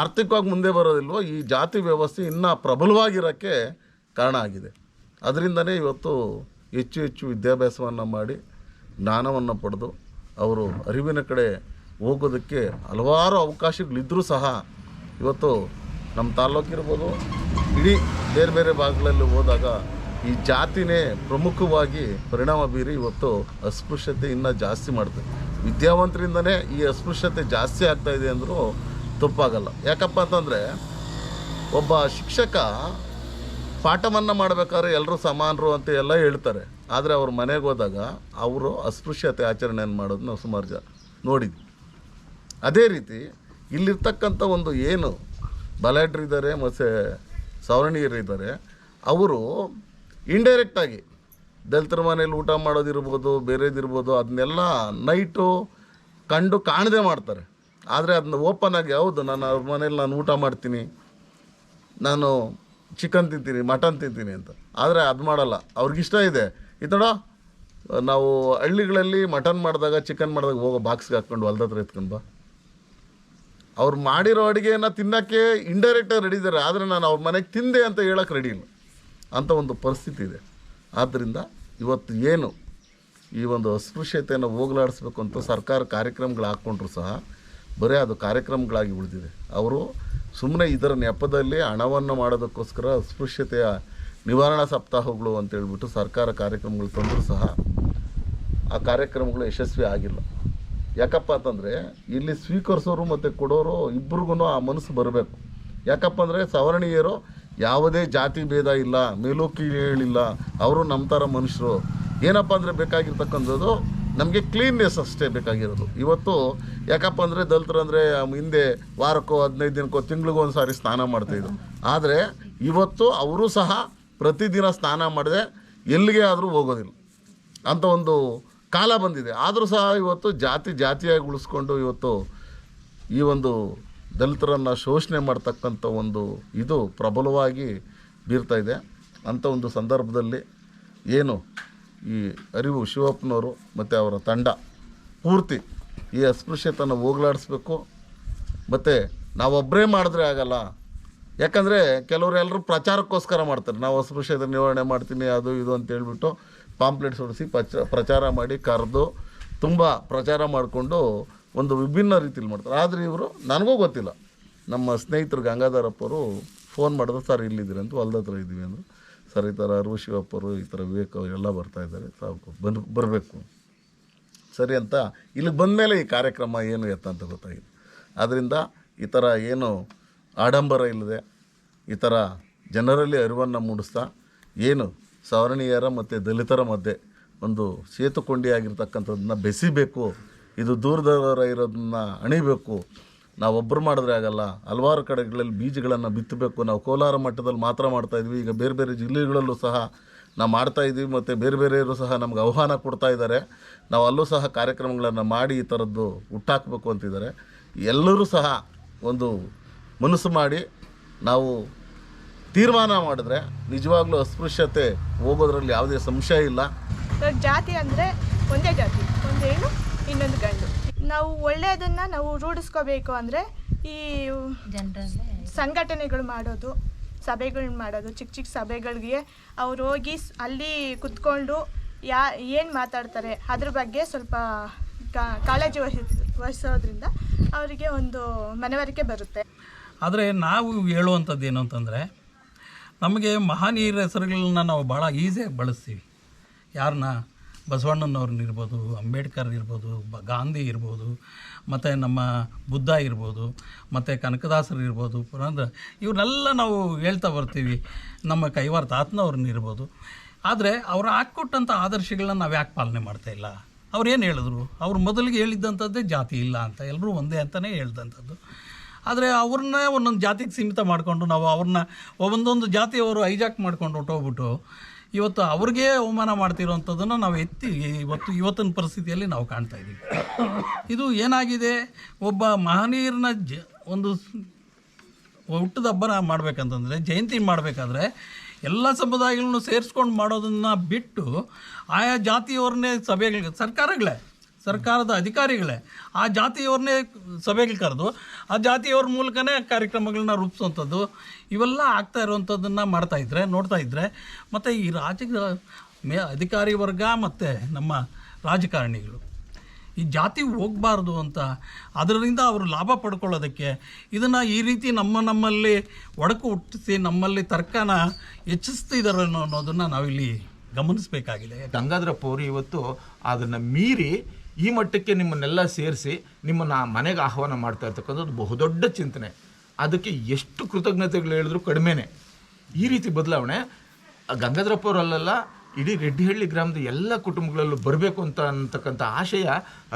ಆರ್ಥಿಕವಾಗಿ ಮುಂದೆ ಬರೋದಿಲ್ವೋ ಈ ಜಾತಿ ವ್ಯವಸ್ಥೆ ಇನ್ನೂ ಪ್ರಬಲವಾಗಿರೋಕ್ಕೆ ಕಾರಣ ಆಗಿದೆ. ಅದರಿಂದನೇ ಇವತ್ತು ಹೆಚ್ಚು ವಿದ್ಯಾಭ್ಯಾಸವನ್ನು ಮಾಡಿ ಜ್ಞಾನವನ್ನು ಪಡೆದು ಅವರು ಅರಿವಿನ ಕಡೆ ಹೋಗೋದಕ್ಕೆ ಹಲವಾರು ಅವಕಾಶಗಳಿದ್ದರೂ ಸಹ ಇವತ್ತು ನಮ್ಮ ತಾಲ್ಲೂಕಿರ್ಬೋದು, ಇಡೀ ಬೇರೆ ಬೇರೆ ಭಾಗಗಳಲ್ಲಿ ಹೋದಾಗ ಈ ಜಾತಿನೇ ಪ್ರಮುಖವಾಗಿ ಪರಿಣಾಮ ಬೀರಿ ಇವತ್ತು ಅಸ್ಪೃಶ್ಯತೆ ಇನ್ನೂ ಜಾಸ್ತಿ ಮಾಡ್ತದೆ. ವಿದ್ಯಾವಂತರಿಂದನೇ ಈ ಅಸ್ಪೃಶ್ಯತೆ ಜಾಸ್ತಿ ಆಗ್ತಾಯಿದೆ ಅಂದರೂ ತಪ್ಪಾಗಲ್ಲ. ಯಾಕಪ್ಪ ಅಂತಂದರೆ ಒಬ್ಬ ಶಿಕ್ಷಕ ಪಾಠವನ್ನು ಮಾಡಬೇಕಾದ್ರೆ ಎಲ್ಲರೂ ಸಮಾನರು ಅಂತ ಎಲ್ಲ ಹೇಳ್ತಾರೆ. ಆದರೆ ಅವ್ರ ಮನೆಗೆ ಹೋದಾಗ ಅವರು ಅಸ್ಪೃಶ್ಯತೆ ಆಚರಣೆಯನ್ನು ಮಾಡೋದು ನಾವು ಸುಮಾರು ನೋಡಿದ್ವಿ. ಅದೇ ರೀತಿ ಇಲ್ಲಿರ್ತಕ್ಕಂಥ ಒಂದು ಏನು ಬಲಾಢ್ಯರಿದ್ದಾರೆ ಮತ್ತು ಸವರ್ಣೀಯರಿದ್ದಾರೆ, ಅವರು ಇಂಡೈರೆಕ್ಟಾಗಿ ದಲಿತರ ಮನೇಲಿ ಊಟ ಮಾಡೋದಿರ್ಬೋದು, ಬೇರೆದಿರ್ಬೋದು, ಅದನ್ನೆಲ್ಲ ನೈಟು ಕಂಡು ಕಾಣದೆ ಮಾಡ್ತಾರೆ. ಆದರೆ ಅದನ್ನ ಓಪನ್ ಆಗಿ ಹೌದು ನಾನು ಅವ್ರ ಮನೇಲಿ ನಾನು ಊಟ ಮಾಡ್ತೀನಿ, ನಾನು ಚಿಕನ್ ತಿಂತೀನಿ, ಮಟನ್ ತಿಂತೀನಿ ಅಂತ. ಆದರೆ ಅದು ಮಾಡಲ್ಲ. ಅವ್ರಿಗಿಷ್ಟ ಇದೆ. ನೋಡ ನಾವು ಹಳ್ಳಿಗಳಲ್ಲಿ ಮಟನ್ ಮಾಡಿದಾಗ ಚಿಕನ್ ಮಾಡಿದಾಗ ಹೋಗೋ ಬಾಕ್ಸ್ಗೆ ಹಾಕ್ಕೊಂಡು ಹೊಲ್ದ ಹತ್ರ ಎತ್ಕೊಂಡು ಬಾ, ಅವ್ರು ಮಾಡಿರೋ ಅಡುಗೆಯನ್ನು ತಿನ್ನೋಕ್ಕೆ ಇಂಡೈರೆಕ್ಟಾಗಿ ರೆಡಿ ಇದ್ದಾರೆ. ಆದರೆ ನಾನು ಅವ್ರ ಮನೆಗೆ ತಿಂದೆ ಅಂತ ಹೇಳೋಕ್ಕೆ ರೆಡಿ ಇಲ್ಲ ಅಂಥ ಒಂದು ಪರಿಸ್ಥಿತಿ ಇದೆ. ಆದ್ದರಿಂದ ಇವತ್ತು ಏನು ಈ ಒಂದು ಅಸ್ಪೃಶ್ಯತೆಯನ್ನು ಹೋಗಲಾಡಿಸ್ಬೇಕು ಅಂತ ಸರ್ಕಾರ ಕಾರ್ಯಕ್ರಮಗಳು ಹಾಕ್ಕೊಂಡ್ರು ಸಹ ಬರೀ ಅದು ಕಾರ್ಯಕ್ರಮಗಳಾಗಿ ಉಳಿದಿದೆ. ಅವರು ಸುಮ್ಮನೆ ಇದರ ನೆಪದಲ್ಲಿ ಹಣವನ್ನು ಮಾಡೋದಕ್ಕೋಸ್ಕರ ಅಸ್ಪೃಶ್ಯತೆಯ ನಿವಾರಣಾ ಸಪ್ತಾಹಗಳು ಅಂತೇಳ್ಬಿಟ್ಟು ಸರ್ಕಾರ ಕಾರ್ಯಕ್ರಮಗಳು ತಂದರೂ ಸಹ ಆ ಕಾರ್ಯಕ್ರಮಗಳು ಯಶಸ್ವಿ ಆಗಿಲ್ಲ. ಯಾಕಪ್ಪ ಅಂತಂದರೆ ಇಲ್ಲಿ ಸ್ವೀಕರಿಸೋರು ಮತ್ತು ಕೊಡೋರು ಇಬ್ಬರಿಗೂ ಆ ಮನಸ್ಸು ಬರಬೇಕು. ಯಾಕಪ್ಪ ಅಂದರೆ ಸವರ್ಣೀಯರು ಯಾವುದೇ ಜಾತಿ ಭೇದ ಇಲ್ಲ, ಮೇಲೂ ಕೀಳಿಲ್ಲ, ಅವರು ನಮ್ಮ ಥರ ಮನುಷ್ಯರು. ಏನಪ್ಪ ಅಂದರೆ ಬೇಕಾಗಿರ್ತಕ್ಕಂಥದ್ದು ನಮಗೆ ಕ್ಲೀನ್ನೆಸ್ ಅಷ್ಟೇ ಬೇಕಾಗಿರೋದು. ಇವತ್ತು ಯಾಕಪ್ಪ ಅಂದರೆ ದಲಿತರು ಅಂದರೆ ಹಿಂದೆ ವಾರಕ್ಕೋ 15 ದಿನಕ್ಕೋ ತಿಂಗಳಿಗೋ ಒಂದು ಸಾರಿ ಸ್ನಾನ ಮಾಡ್ತಾಯಿದ್ರು. ಆದರೆ ಇವತ್ತು ಅವರು ಸಹ ಪ್ರತಿದಿನ ಸ್ನಾನ ಮಾಡದೆ ಎಲ್ಲಿಗೆ ಆದರೂ ಹೋಗೋದಿಲ್ಲ ಅಂಥ ಒಂದು ಕಾಲ ಬಂದಿದೆ. ಆದರೂ ಸಹ ಇವತ್ತು ಜಾತಿಯಾಗಿ ಉಳಿಸ್ಕೊಂಡು ಇವತ್ತು ಈ ಒಂದು ದಲಿತರನ್ನು ಶೋಷಣೆ ಮಾಡ್ತಕ್ಕಂಥ ಒಂದು ಇದು ಪ್ರಬಲವಾಗಿ ಬೀರ್ತಾ ಇದೆ. ಅಂಥ ಒಂದು ಸಂದರ್ಭದಲ್ಲಿ ಏನು ಈ ಅರಿವು ಶಿವಪ್ಪನವರು ಮತ್ತು ಅವರ ತಂಡ ಪೂರ್ತಿ ಈ ಅಸ್ಪೃಶ್ಯತೆಯನ್ನು ಹೋಗಲಾಡಿಸ್ಬೇಕು. ಮತ್ತು ನಾವೊಬ್ಬರೇ ಮಾಡಿದ್ರೆ ಆಗಲ್ಲ. ಯಾಕಂದರೆ ಕೆಲವರೆಲ್ಲರೂ ಪ್ರಚಾರಕ್ಕೋಸ್ಕರ ಮಾಡ್ತಾರೆ. ನಾವು ಅಸ್ಪೃಶ್ಯತೆ ನಿವಾರಣೆ ಮಾಡ್ತೀನಿ ಅದು ಇದು ಅಂತ ಹೇಳ್ಬಿಟ್ಟು ಪಾಂಪ್ಲೆಟ್ಸ್ ಹೊಡಿಸಿ ಪ್ರಚಾರ ಮಾಡಿ ಕರೆದು ತುಂಬ ಪ್ರಚಾರ ಮಾಡಿಕೊಂಡು ಒಂದು ವಿಭಿನ್ನ ರೀತಿಯಲ್ಲಿ ಮಾಡ್ತಾರೆ. ಆದರೆ ಇವರು ನನಗೂ ಗೊತ್ತಿಲ್ಲ. ನಮ್ಮ ಸ್ನೇಹಿತರು ಗಂಗಾಧರಪ್ಪರು ಫೋನ್ ಮಾಡಿದ್ರು, ಸರ್ ಇಲ್ಲಿದ್ದೀರಿ ಅಂತ, ಹೊಲ್ದ ಹತ್ರ ಇದ್ದೀವಿ ಅಂದರು. ಸರ್ ಈ ಥರ ಅರಿವು ಶಿವಪ್ಪರು, ಈ ಥರ ವಿವೇಕ್ ಅವರೆಲ್ಲ ಬರ್ತಾಯಿದ್ದಾರೆ, ಸಾಕು ಬರಬೇಕು ಸರಿ ಅಂತ ಇಲ್ಲಿಗೆ ಬಂದಮೇಲೆ ಈ ಕಾರ್ಯಕ್ರಮ ಏನು ಎತ್ತ ಅಂತ ಗೊತ್ತಾಗಿದೆ. ಆದ್ದರಿಂದ ಈ ಥರ ಏನು ಆಡಂಬರ ಇಲ್ಲದೆ ಈ ಥರ ಜನರಲ್ಲಿ ಅರಿವನ್ನು ಮೂಡಿಸ್ತಾ ಏನು ಸವರ್ಣೀಯರ ಮತ್ತು ದಲಿತರ ಮಧ್ಯೆ ಒಂದು ಸೇತುಕೊಂಡಿಯಾಗಿರ್ತಕ್ಕಂಥದ್ದನ್ನ ಬೆಸಿಬೇಕು. ಇದು ದೂರದವರ ಇರೋದನ್ನ ಅಣಿಬೇಕು. ನಾವೊಬ್ಬರು ಮಾಡಿದ್ರೆ ಆಗಲ್ಲ. ಹಲವಾರು ಕಡೆಗಳಲ್ಲಿ ಬೀಜಗಳನ್ನು ಬಿತ್ತಬೇಕು. ನಾವು ಕೋಲಾರ ಮಟ್ಟದಲ್ಲಿ ಮಾತ್ರ ಮಾಡ್ತಾಯಿದ್ವಿ. ಈಗ ಬೇರೆ ಬೇರೆ ಜಿಲ್ಲೆಗಳಲ್ಲೂ ಸಹ ನಾವು ಮಾಡ್ತಾಯಿದ್ವಿ. ಮತ್ತು ಬೇರೆ ಬೇರೆಯವರು ಸಹ ನಮ್ಗೆ ಆಹ್ವಾನ ಕೊಡ್ತಾ ಇದ್ದಾರೆ. ನಾವು ಅಲ್ಲೂ ಸಹ ಕಾರ್ಯಕ್ರಮಗಳನ್ನು ಮಾಡಿ ಈ ಥರದ್ದು ಹುಟ್ಟಾಕಬೇಕು ಅಂತಿದ್ದಾರೆ. ಎಲ್ಲರೂ ಸಹ ಒಂದು ಮನಸ್ಸು ಮಾಡಿ ನಾವು ತೀರ್ಮಾನ ಮಾಡಿದ್ರೆ ನಿಜವಾಗ್ಲೂ ಅಸ್ಪೃಶ್ಯತೆ ಹೋಗೋದ್ರಲ್ಲಿ ಯಾವುದೇ ಸಂಶಯ ಇಲ್ಲ. ಜಾತಿ ಅಂದರೆ ಒಂದೇ ಜಾತಿ, ಒಂದು ಹೆಣ್ಣು ಇನ್ನೊಂದು ಗಂಡು. ನಾವು ಒಳ್ಳೆಯದನ್ನು ನಾವು ರೂಢಿಸ್ಕೋಬೇಕು ಅಂದರೆ ಈ ಸಂಘಟನೆಗಳು ಮಾಡೋದು, ಸಭೆಗಳನ್ನ ಮಾಡೋದು, ಚಿಕ್ಕ ಸಭೆಗಳಿಗೆ ಅವ್ರು ಹೋಗಿ ಅಲ್ಲಿ ಕುತ್ಕೊಂಡು ಏನು ಮಾತಾಡ್ತಾರೆ ಅದ್ರ ಬಗ್ಗೆ ಸ್ವಲ್ಪ ಕಾಳಜಿ ವಹಿಸೋದ್ರಿಂದ ಅವರಿಗೆ ಒಂದು ಮನವರಿಕೆ ಬರುತ್ತೆ. ಆದರೆ ನಾವು ಹೇಳುವಂಥದ್ದು ಏನು ಅಂತಂದರೆ, ನಮಗೆ ಮಹನೀಯರ ಹೆಸರುಗಳನ್ನ ನಾವು ಭಾಳ ಈಸಿಯಾಗಿ ಬಳಸ್ತೀವಿ. ಯಾರನ್ನ ಬಸವಣ್ಣನವ್ರನ್ನಿರ್ಬೋದು, ಅಂಬೇಡ್ಕರ್ ಇರ್ಬೋದು, ಗಾಂಧಿ ಇರ್ಬೋದು, ಮತ್ತು ನಮ್ಮ ಬುದ್ಧ ಇರ್ಬೋದು, ಮತ್ತು ಕನಕದಾಸರು ಇರ್ಬೋದು, ಪುರಂದರ, ಇವ್ರನ್ನೆಲ್ಲ ನಾವು ಹೇಳ್ತಾ ಬರ್ತೀವಿ. ನಮ್ಮ ಕೈವಾರ ತಾತನವ್ರನ್ನಿರ್ಬೋದು. ಆದರೆ ಅವ್ರು ಹಾಕ್ಕೊಟ್ಟಂಥ ಆದರ್ಶಗಳನ್ನ ನಾವು ಯಾಕೆ ಪಾಲನೆ ಮಾಡ್ತಾಯಿಲ್ಲ? ಅವ್ರು ಏನು ಹೇಳಿದ್ರು? ಅವ್ರು ಮೊದಲಿಗೆ ಹೇಳಿದ್ದಂಥದ್ದೇ ಜಾತಿ ಇಲ್ಲ ಅಂತ, ಎಲ್ಲರೂ ಒಂದೇ ಅಂತಲೇ ಹೇಳ್ದಂಥದ್ದು. ಆದರೆ ಅವ್ರನ್ನ ಒಂದೊಂದು ಜಾತಿಗೆ ಸೀಮಿತ ಮಾಡಿಕೊಂಡು ನಾವು ಅವ್ರನ್ನ ಒಂದೊಂದು ಜಾತಿಯವರು ಹೈಜಾಕ್ ಮಾಡ್ಕೊಂಡು ಹೊಟ್ಟೋಗ್ಬಿಟ್ಟು ಇವತ್ತು ಅವ್ರಿಗೆ ಅವಮಾನ ಮಾಡ್ತಿರೋವಂಥದ್ದನ್ನು ನಾವು ಇವತ್ತಿನ ಪರಿಸ್ಥಿತಿಯಲ್ಲಿ ನಾವು ಕಾಣ್ತಾ ಇದ್ದೀವಿ. ಇದು ಏನಾಗಿದೆ, ಒಬ್ಬ ಮಹನೀಯರನ್ನ ಒಂದು ಹುಟ್ಟದ ಹಬ್ಬನ ಮಾಡಬೇಕಂತಂದರೆ, ಜಯಂತಿ ಮಾಡಬೇಕಾದ್ರೆ ಎಲ್ಲ ಸಮುದಾಯಗಳನ್ನು ಸೇರಿಸ್ಕೊಂಡು ಮಾಡೋದನ್ನು ಬಿಟ್ಟು ಆಯಾ ಜಾತಿಯವ್ರನ್ನೇ ಸಭೆಗಳಿಗೆ ಸರ್ಕಾರದ ಅಧಿಕಾರಿಗಳೇ ಆ ಜಾತಿಯವ್ರನ್ನೇ ಸಭೆಗೆ ಕರೆದು ಆ ಜಾತಿಯವ್ರ ಮೂಲಕನೇ ಕಾರ್ಯಕ್ರಮಗಳನ್ನ ರೂಪಿಸುವಂಥದ್ದು ಇವೆಲ್ಲ ಆಗ್ತಾ ಇರುವಂಥದ್ದನ್ನು ನೋಡ್ತಾ ಇದ್ದರೆ ಮತ್ತು ಈ ಅಧಿಕಾರಿ ವರ್ಗ ಮತ್ತು ನಮ್ಮ ರಾಜಕಾರಣಿಗಳು ಈ ಜಾತಿ ಹೋಗಬಾರ್ದು ಅಂತ, ಅದರಿಂದ ಅವರು ಲಾಭ ಪಡ್ಕೊಳ್ಳೋದಕ್ಕೆ ಇದನ್ನು ಈ ರೀತಿ ನಮ್ಮಲ್ಲಿ ಒಡಕು ಹುಟ್ಟಿಸಿ ನಮ್ಮಲ್ಲಿ ತರ್ಕನ ಹೆಚ್ಚಿಸ್ತಿದ್ದಾರೆ ಅನ್ನೋದನ್ನು ನಾವಿಲ್ಲಿ ಗಮನಿಸಬೇಕಾಗಿದೆ. ಗಂಗಾಧರಪ್ಪ ಅವರು ಇವತ್ತು ಅದನ್ನು ಮೀರಿ ಈ ಮಟ್ಟಕ್ಕೆ ನಿಮ್ಮನ್ನೆಲ್ಲ ಸೇರಿಸಿ ನಿಮ್ಮನ್ನು ಮನೆಗೆ ಆಹ್ವಾನ ಮಾಡ್ತಾ ಇರ್ತಕ್ಕಂಥದ್ದು ಬಹುದೊಡ್ಡ ಚಿಂತನೆ. ಅದಕ್ಕೆ ಎಷ್ಟು ಕೃತಜ್ಞತೆಗಳು ಹೇಳಿದ್ರು ಕಡಿಮೆನೇ. ಈ ರೀತಿ ಬದಲಾವಣೆ ಗಂಗಾಧರಪ್ಪ ಅವರಲ್ಲ, ಇಡೀ ರೆಡ್ಡಿಹಳ್ಳಿ ಗ್ರಾಮದ ಎಲ್ಲ ಕುಟುಂಬಗಳಲ್ಲೂ ಬರಬೇಕು ಅಂತಕ್ಕಂಥ ಆಶಯ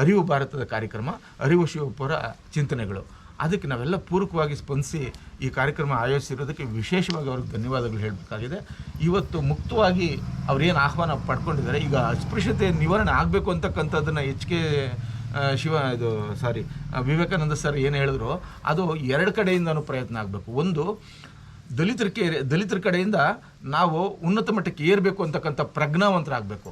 ಅರಿವು ಭಾರತದ ಕಾರ್ಯಕ್ರಮ, ಅರಿವು ಶಿವಪ್ಪರ ಚಿಂತನೆಗಳು. ಅದಕ್ಕೆ ನಾವೆಲ್ಲ ಪೂರಕವಾಗಿ ಸ್ಪಂದಿಸಿ ಈ ಕಾರ್ಯಕ್ರಮ ಆಯೋಜಿಸಿರೋದಕ್ಕೆ ವಿಶೇಷವಾಗಿ ಅವ್ರಿಗೆ ಧನ್ಯವಾದಗಳು ಹೇಳಬೇಕಾಗಿದೆ. ಇವತ್ತು ಮುಕ್ತವಾಗಿ ಅವ್ರೇನು ಆಹ್ವಾನ ಪಡ್ಕೊಂಡಿದ್ದಾರೆ, ಈಗ ಅಸ್ಪೃಶ್ಯತೆ ನಿವಾರಣೆ ಆಗಬೇಕು ಅಂತಕ್ಕಂಥದ್ದನ್ನು ವಿವೇಕಾನಂದ ಸರ್ ಏನು ಹೇಳಿದ್ರು, ಅದು ಎರಡು ಕಡೆಯಿಂದನೂ ಪ್ರಯತ್ನ ಆಗಬೇಕು. ಒಂದು, ದಲಿತರ ಕಡೆಯಿಂದ ನಾವು ಉನ್ನತ ಮಟ್ಟಕ್ಕೆ ಏರಬೇಕು ಅಂತಕ್ಕಂಥ ಪ್ರಜ್ಞಾವಂತರಾಗಬೇಕು,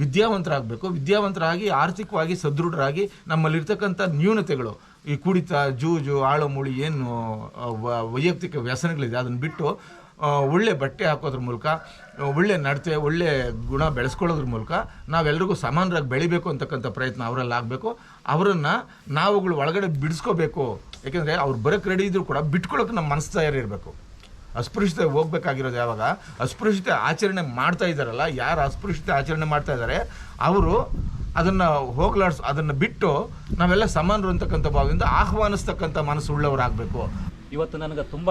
ವಿದ್ಯಾವಂತರಾಗಿ ಆರ್ಥಿಕವಾಗಿ ಸದೃಢರಾಗಿ ನಮ್ಮಲ್ಲಿರ್ತಕ್ಕಂಥ ನ್ಯೂನತೆಗಳು, ಈ ಕುಡಿತ, ಜೂಜು, ಆಳು ಮೂಳಿ ಏನು ವೈಯಕ್ತಿಕ ವ್ಯಸನಗಳಿದೆ ಅದನ್ನು ಬಿಟ್ಟು ಒಳ್ಳೆ ಬಟ್ಟೆ ಹಾಕೋದ್ರ ಮೂಲಕ, ಒಳ್ಳೆ ನಡತೆ, ಒಳ್ಳೆ ಗುಣ ಬೆಳೆಸ್ಕೊಳ್ಳೋದ್ರ ಮೂಲಕ ನಾವೆಲ್ಲರಿಗೂ ಸಮಾನರಾಗಿ ಬೆಳಿಬೇಕು ಅಂತಕ್ಕಂಥ ಪ್ರಯತ್ನ ಅವರಲ್ಲಿ ಆಗಬೇಕು. ಅವರನ್ನು ನಾವುಗಳು ಒಳಗಡೆ ಬಿಡಿಸ್ಕೋಬೇಕು. ಯಾಕೆಂದರೆ ಅವ್ರು ಬರೋಕ್ಕೆ ರೆಡಿ ಇದ್ದರೂ ಕೂಡ ಬಿಟ್ಕೊಳ್ಳೋಕೆ ನಮ್ಮ ಮನಸ್ಸು ತಯಾರಿ ಇರಬೇಕು. ಅಸ್ಪೃಶ್ಯತೆ ಹೋಗ್ಬೇಕಾಗಿರೋದು ಯಾವಾಗ ಅಸ್ಪೃಶ್ಯತೆ ಆಚರಣೆ ಮಾಡ್ತಾ ಇದ್ದಾರಲ್ಲ, ಯಾರು ಅಸ್ಪೃಶ್ಯತೆ ಆಚರಣೆ ಮಾಡ್ತಾ ಇದ್ದಾರೆ ಅವರು ಅದನ್ನು ಅದನ್ನು ಬಿಟ್ಟು ನಾವೆಲ್ಲ ಸಮಾನರು ಅಂತಕ್ಕಂಥ ಭಾವದಿಂದ ಆಹ್ವಾನಿಸ್ತಕ್ಕಂಥ ಮನಸ್ಸು ಉಳ್ಳವರಾಗಬೇಕು. ಇವತ್ತು ನನಗೆ ತುಂಬ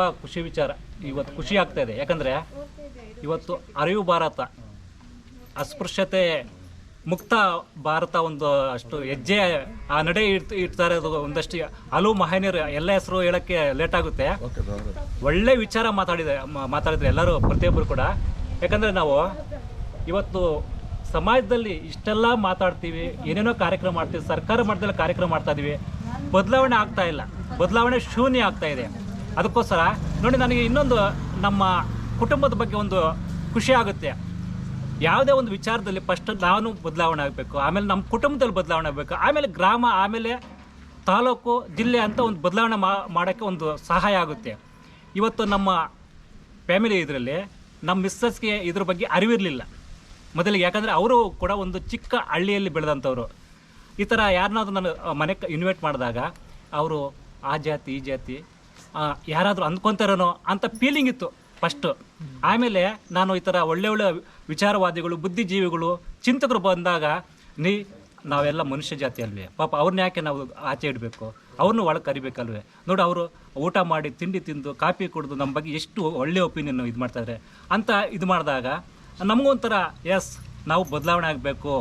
ಇವತ್ತು ಖುಷಿ ಆಗ್ತಾ ಇದೆ. ಯಾಕಂದರೆ ಇವತ್ತು ಅರಿವು ಭಾರತ, ಅಸ್ಪೃಶ್ಯತೆ ಮುಕ್ತ ಭಾರತ ಒಂದು ಅಷ್ಟು ಹೆಜ್ಜೆ ಆ ನಡೆ ಇಡ್ತಾ ಇರೋದು ಒಂದಷ್ಟು ಹಲವು ಮಹನೀಯರು ಎಲ್ಲ ಹೆಸರು ಹೇಳೋಕ್ಕೆ ಲೇಟ್ ಆಗುತ್ತೆ. ಒಳ್ಳೆ ವಿಚಾರ ಮಾತಾಡಿದ್ರೆ ಎಲ್ಲರೂ, ಪ್ರತಿಯೊಬ್ಬರು ಕೂಡ. ಯಾಕಂದರೆ ನಾವು ಇವತ್ತು ಸಮಾಜದಲ್ಲಿ ಇಷ್ಟೆಲ್ಲ ಮಾತಾಡ್ತೀವಿ, ಏನೇನೋ ಕಾರ್ಯಕ್ರಮ ಮಾಡ್ತೀವಿ, ಸರ್ಕಾರ ಮಟ್ಟದಲ್ಲಿ ಕಾರ್ಯಕ್ರಮ ಮಾಡ್ತಾ ಇದ್ದೀವಿ, ಬದಲಾವಣೆ ಆಗ್ತಾ ಇಲ್ಲ, ಬದಲಾವಣೆ ಶೂನ್ಯ ಆಗ್ತಾ ಇದೆ. ಅದಕ್ಕೋಸ್ಕರ ನೋಡಿ, ನನಗೆ ಇನ್ನೊಂದು ನಮ್ಮ ಕುಟುಂಬದ ಬಗ್ಗೆ ಒಂದು ಖುಷಿ ಆಗುತ್ತೆ. ಯಾವುದೇ ಒಂದು ವಿಚಾರದಲ್ಲಿ ಫಸ್ಟ್ ನಾನು ಬದಲಾವಣೆ ಆಗಬೇಕು, ಆಮೇಲೆ ನಮ್ಮ ಕುಟುಂಬದಲ್ಲಿ ಬದಲಾವಣೆ ಆಗಬೇಕು, ಆಮೇಲೆ ಗ್ರಾಮ, ಆಮೇಲೆ ತಾಲೂಕು, ಜಿಲ್ಲೆ ಅಂತ ಒಂದು ಬದಲಾವಣೆ ಮಾಡೋಕ್ಕೆ ಒಂದು ಸಹಾಯ ಆಗುತ್ತೆ. ಇವತ್ತು ನಮ್ಮ ಫ್ಯಾಮಿಲಿ ಇದರಲ್ಲಿ ನಮ್ಮ ಮಿಸ್ಸಸ್ಗೆ ಇದ್ರ ಬಗ್ಗೆ ಅರಿವಿರಲಿಲ್ಲ ಮೊದಲಿಗೆ. ಯಾಕಂದರೆ ಅವರು ಕೂಡ ಒಂದು ಚಿಕ್ಕ ಹಳ್ಳಿಯಲ್ಲಿ ಬೆಳೆದಂಥವ್ರು. ಈ ಥರ ಯಾರನ್ನಾದ್ರೂ ನಾನು ಮನೆಗೆ ಇನ್ವೈಟ್ ಮಾಡಿದಾಗ ಅವರು ಆ ಜಾತಿ ಈ ಜಾತಿ ಯಾರಾದರೂ ಅಂದ್ಕೊತಾರೋ ಅಂತ ಫೀಲಿಂಗ್ ಇತ್ತು ಫಸ್ಟು. ಆಮೇಲೆ ನಾನು ಈ ಥರ ಒಳ್ಳೆ ವಿಚಾರವಾದಿಗಳು, ಬುದ್ಧಿಜೀವಿಗಳು, ಚಿಂತಕರು ಬಂದಾಗ ನಾವೆಲ್ಲ ಮನುಷ್ಯ ಜಾತಿ ಅಲ್ವೇ, ಪಾಪ ಅವ್ರನ್ನ ಯಾಕೆ ನಾವು ಆಚೆ ಇಡಬೇಕು, ಅವ್ರನ್ನೂ ಒಳಗೆ ಕರಿಬೇಕಲ್ವೇ. ನೋಡಿ, ಅವರು ಊಟ ಮಾಡಿ ತಿಂಡಿ ತಿಂದು ಕಾಫಿ ಕುಡಿದು ನಮ್ಮ ಬಗ್ಗೆ ಎಷ್ಟು ಒಳ್ಳೆಯ ಒಪಿನಿಯನ್ ಇದು ಮಾಡ್ತಾಯಿದ್ದಾರೆ ಅಂತ ಇದು ಮಾಡಿದಾಗ ನಮಗೊಂಥರ ನಾವು ಬದಲಾವಣೆ ಆಗಬೇಕು,